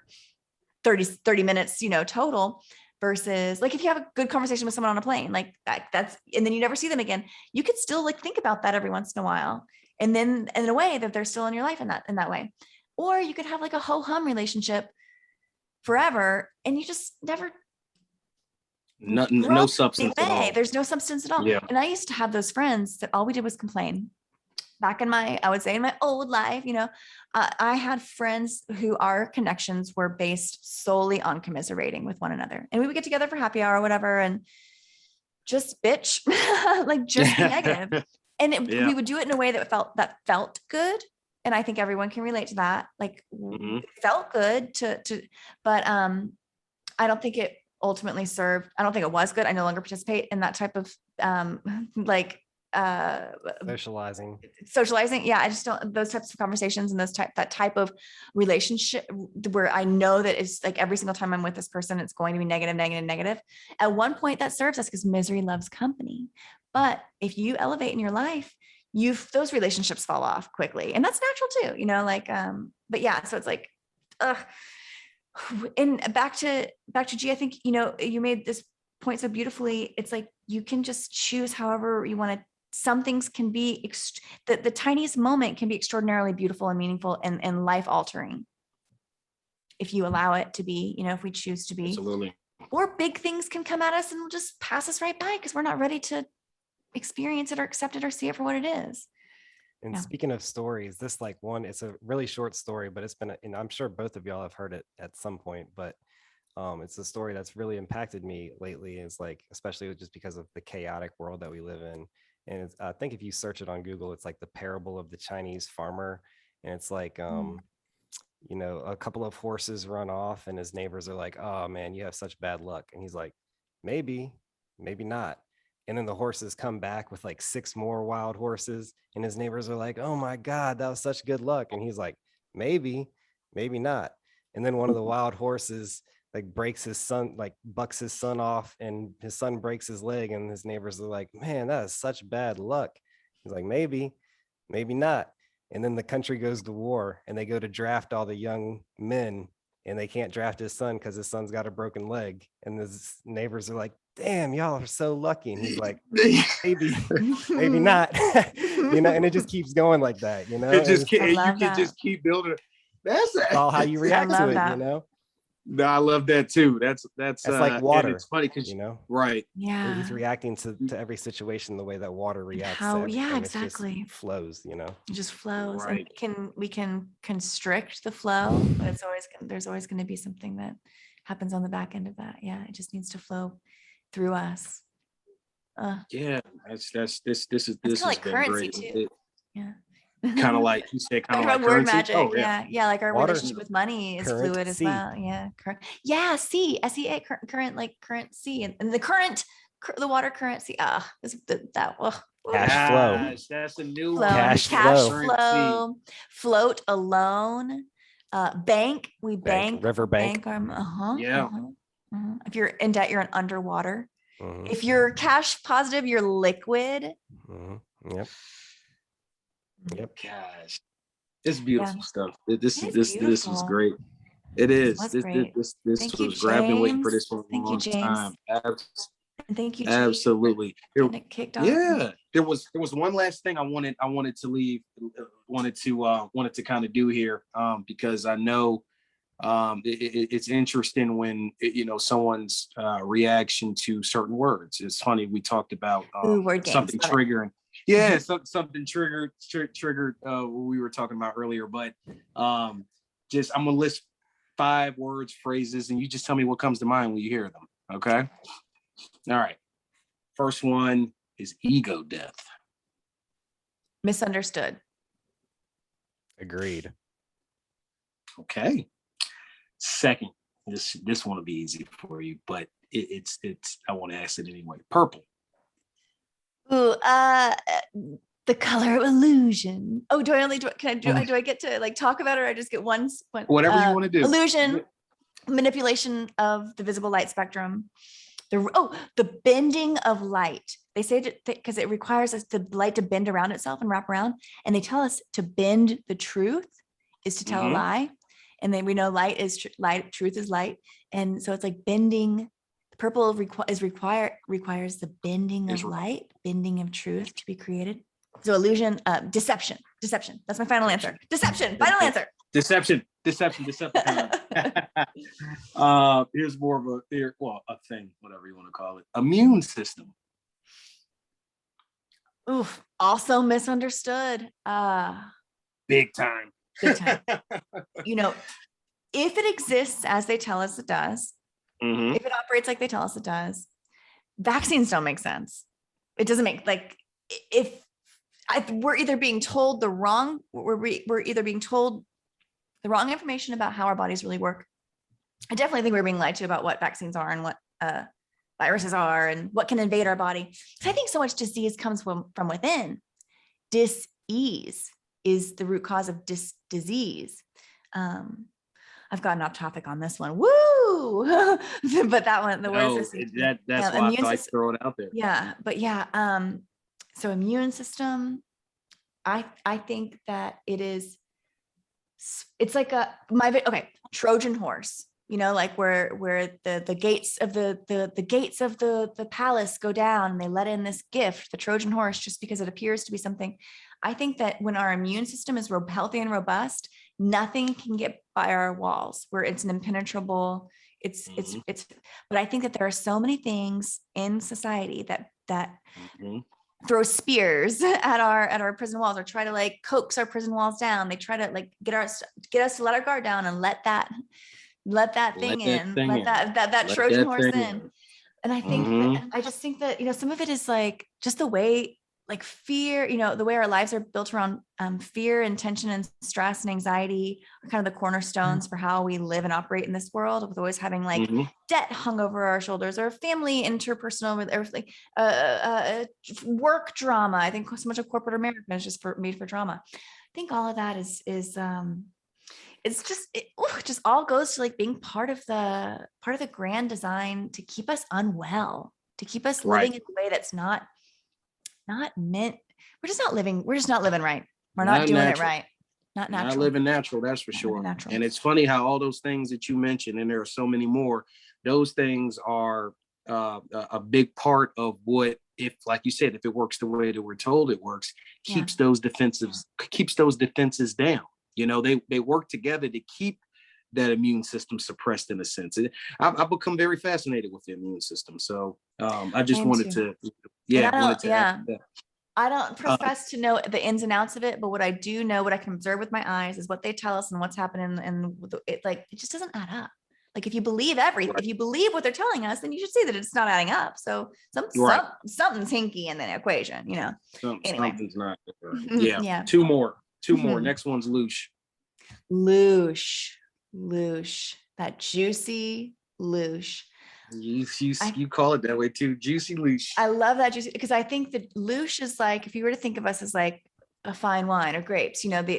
30 minutes, total. Versus, like, if you have a good conversation with someone on a plane, like that's, and then you never see them again, you could still like think about that every once in a while. And then in a way that they're still in your life in that way. Or you could have like a ho-hum relationship forever, and you just never No substance at all. There's no substance at all. Yeah. And I used to have those friends that all we did was complain. Back in my old life, I had friends who our connections were based solely on commiserating with one another. And we would get together for happy hour or whatever and just bitch, like just be negative. And we would do it in a way that felt good. And I think everyone can relate to that. Like, it felt good but I don't think it ultimately served. I don't think it was good. I no longer participate in that type of socializing. Yeah. I just don't, those types of conversations and that type of relationship where I know that it's like every single time I'm with this person, it's going to be negative. At one point that serves us because misery loves company. But if you elevate in your life, those relationships fall off quickly, and that's natural too, but yeah, so it's like, and back to G, I think, you made this point so beautifully. It's like, you can just choose however you want to. Some things can be, the tiniest moment can be extraordinarily beautiful and meaningful and life altering. If you allow it to be, if we choose to be. Absolutely. Or big things can come at us and just pass us right by because we're not ready to experience it or accept it or see it for what it is. And speaking of stories, this it's a really short story, but it's been, and I'm sure both of y'all have heard it at some point, but it's a story that's really impacted me lately. Is like, especially just because of the chaotic world that we live in. And I think if you search it on Google, it's like the parable of the Chinese farmer. And it's like, a couple of horses run off and his neighbors are like, oh man, you have such bad luck. And he's like, maybe not. And then the horses come back with like 6 more wild horses. And his neighbors are like, oh my God, that was such good luck. And he's like, maybe not. And then one of the wild horses like bucks his son off, and his son breaks his leg, and his neighbors are like, man, that is such bad luck. He's like, maybe not. And then the country goes to war, and they go to draft all the young men, and they can't draft his son because his son's got a broken leg. And his neighbors are like, damn, y'all are so lucky. And he's like, maybe not. And it just keeps going like that, You can just keep building. That's all how you react to it, No, I love that too. That's like water. It's funny because right. Yeah. He's reacting to every situation the way that water reacts. Exactly. It just flows, It just flows. Right. And we can constrict the flow, but there's always going to be something that happens on the back end of that. Yeah. It just needs to flow through us. Yeah. This is like currency great. too. Yeah. Kind of like you said, kind of like word currency. magic. Oh, Yeah. Like our Water, relationship with money is fluid as well. Yeah. SEA, current, like currency, and the water currency. Cash flow. That's a new Cash flow. Float alone. Bank. We bank. River bank. If you're in debt, you're underwater. Mm-hmm. If you're cash positive, you're liquid. Mm-hmm. Yep. Gosh, it's beautiful stuff. This beautiful. is great. It is. This was grabbing, waiting for this for a Thank long you, James. time. And thank you, Absolutely. It kicked off. Yeah, there was one last thing I wanted to leave, wanted to kind of do here, because I know it's interesting when someone's reaction to certain words. It's funny, we talked about something triggering. Yeah, something triggered what we were talking about earlier. But I'm gonna list 5 words, phrases, and you just tell me what comes to mind when you hear them. Okay. All right. First one is ego death. Misunderstood. Agreed. Okay. Second, this one will be easy for you, but it's I want to ask it anyway. Purple. Ooh, the color of illusion. Oh, do I get to like talk about it, or I just get one? Whatever you want to do. Illusion, manipulation of the visible light spectrum. The bending of light. They say because it requires us the light to bend around itself and wrap around, and they tell us to bend the truth is to tell a lie, and then we know light is light, truth is light, and so it's like bending. Purple requires the bending of light, bending of truth to be created. So illusion, deception. That's my final answer. Deception. Final answer. Deception. Here's more of a thing, whatever you want to call it. Immune system. Oof. Also misunderstood. Big time. You know, if it exists as they tell us it does, if it operates like they tell us it does, vaccines don't make sense. It doesn't make we're either being told we're either being told the wrong information about how our bodies really work. I definitely think we're being lied to about what vaccines are and what viruses are and what can invade our body. So I think so much disease comes from within. Dis-ease is the root cause of disease. I've gotten off topic on this one. Woo! But that one, that's why I thought I'd throw it out there. Yeah, but yeah. So immune system, I think that it's like Trojan horse. You know, like where the gates of the gates of the palace go down and they let in this gift, the Trojan horse, just because it appears to be something. I think that when our immune system is healthy and robust, nothing can get by our walls, where it's an impenetrable. But I think that there are so many things in society that throw spears at our prison walls, or try to like coax our prison walls down. They try to like get us to let our guard down and let that thing in, let that Trojan horse in. And I think I just think that, you know, some of it is like just the way, like fear, you know, the way our lives are built around fear and tension and stress and anxiety are kind of the cornerstones for how we live and operate in this world, with always having like debt hung over our shoulders, or family interpersonal, or like work drama. I think so much of corporate America is just made for drama. I think all of that is it's just it just all goes to like being part of the grand design to keep us unwell, to keep us living in a way that's not meant. We're just not living right. We're not doing it right. Not natural. Not living natural, that's for sure. And it's funny how all those things that you mentioned, and there are so many more, those things are a big part of what, if, like you said, if it works the way that we're told it works, keeps those defenses down. You know, they work together to keep that immune system suppressed, in a sense. I've become very fascinated with the immune system. So I just wanted to add that. I don't profess to know the ins and outs of it, but what I do know, what I can observe with my eyes, is what they tell us and what's happening. And it just doesn't add up. Like if you believe everything, if you believe what they're telling us, then you should see that it's not adding up. So something's hinky in the equation, you know. Something's not. Yeah. Two more. Next one's Loosh. That juicy loosh. You call it that way too, juicy loosh. I love that juicy, because I think that loosh is like, if you were to think of us as like a fine wine or grapes, you know, the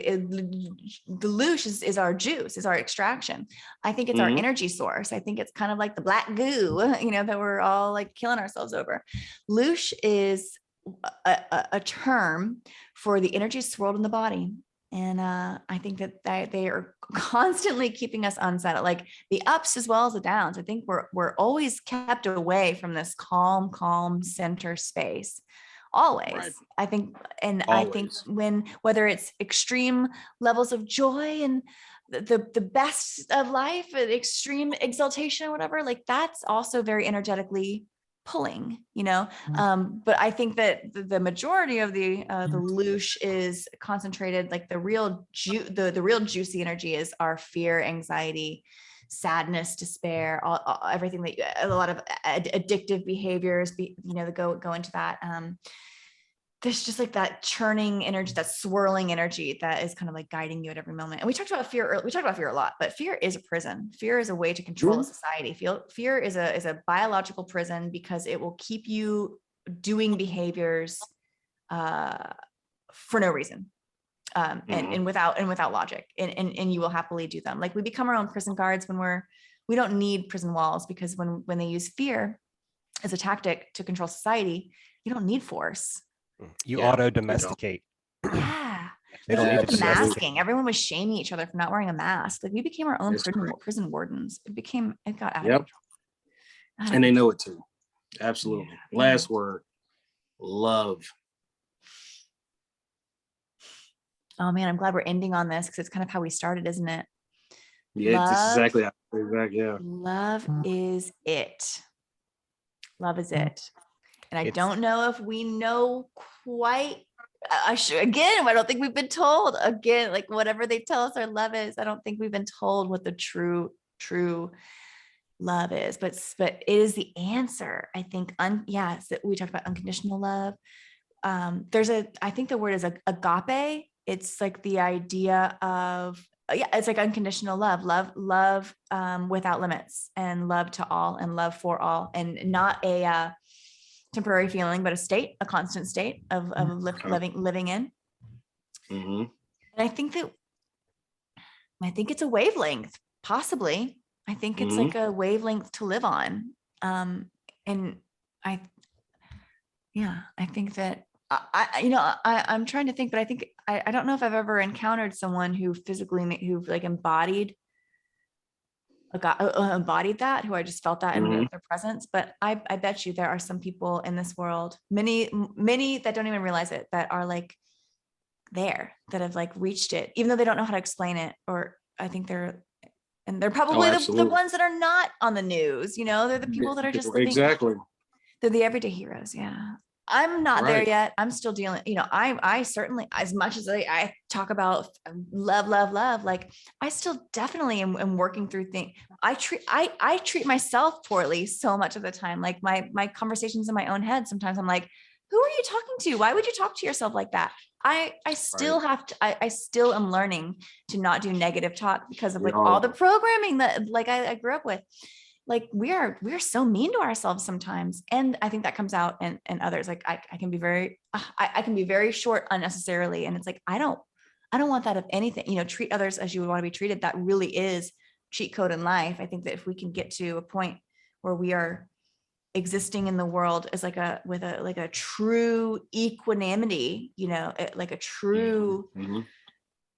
loosh is our juice, is our extraction. I think it's our energy source. I think it's kind of like the black goo, you know, that we're all like killing ourselves over. Loosh is a term for the energy swirled in the body. And I think that they are constantly keeping us unsettled, like the ups as well as the downs. I think we're always kept away from this calm center space. Always. Right. I think whether it's extreme levels of joy and the best of life, extreme exaltation or whatever, like that's also very energetically pulling, you know. But I think that the majority of the loosh is concentrated, like the real juicy energy is our fear, anxiety, sadness, despair, everything that a lot of addictive behaviors, that go into that. There's just like that churning energy, that swirling energy that is kind of like guiding you at every moment. And we talked about fear. We talked about fear a lot, but fear is a prison. Fear is a way to control a society. Fear is a biological prison because it will keep you doing behaviors for no reason, and without logic, and you will happily do them. Like we become our own prison guards when we don't need prison walls, because when they use fear as a tactic to control society, you don't need force. You auto domesticate. Yeah. They don't need the to masking. Everyone was shaming each other for not wearing a mask. Like we became our own prison wardens. It got out of control. And they know it too. Absolutely. Yeah. Last word, love. Oh man, I'm glad we're ending on this because it's kind of how we started, isn't it? Yeah, it's exactly how. Yeah. Love is it. Love is it. And I don't know if we know quite. I don't think we've been told. Again, like whatever they tell us our love is, I don't think we've been told what the true love is. But it is the answer. I think. We talked about unconditional love. I think the word is agape. It's like the idea of it's like unconditional love without limits, and love to all, and love for all, and not a temporary feeling, but a constant state of living in. Mm-hmm. And I think it's a wavelength, possibly. I think it's like a wavelength to live on. And I think that I'm trying to think, but I think I don't know if I've ever encountered someone who like embodied that, who I just felt that in their presence. But I bet you there are some people in this world, many that don't even realize it, that are like there, that have like reached it, even though they don't know how to explain it. Or I think they're probably the ones that are not on the news. They're the people that are just living. Exactly. They're the everyday heroes. Yeah. I'm not there yet. I'm still dealing, I certainly, as much as I talk about love, like I still definitely am working through things. I treat myself poorly so much of the time. Like my conversations in my own head, sometimes I'm like, who are you talking to? Why would you talk to yourself like that? I still have to, I still am learning to not do negative talk because of like all the programming that like I grew up with. Like we're so mean to ourselves sometimes. And I think that comes out in others. Like I can be very short unnecessarily. And it's like, I don't want that of anything, treat others as you would want to be treated. That really is cheat code in life. I think that if we can get to a point where we are existing in the world as like a true equanimity, like a true,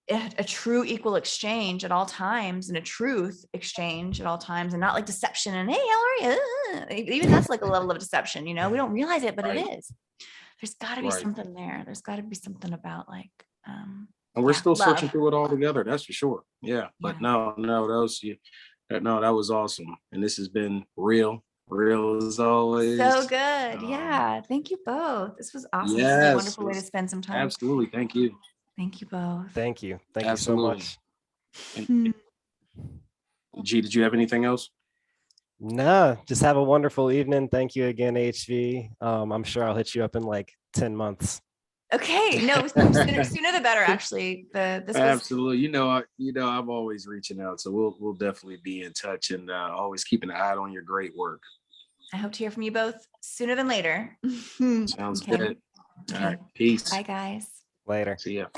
a true equal exchange at all times, and a truth exchange at all times, and not like deception and hey, how are you? Even that's like a level of deception, we don't realize it, but it is. There's got to be something there. There's got to be something about like and we're still searching through it all together, that's for sure. But no, that was awesome, and this has been real as always. So good. Thank you both. This was awesome. This is a wonderful way to spend some time. Absolutely. Thank you. Thank you both. Thank you so much. G, did you have anything else? No, just have a wonderful evening. Thank you again, HV. I'm sure I'll hit you up in like 10 months. Okay, no, sooner the better. Actually, absolutely. I'm always reaching out, so we'll definitely be in touch, and always keeping an eye on your great work. I hope to hear from you both sooner than later. Sounds good. All right, peace. Bye, guys. Later. See ya.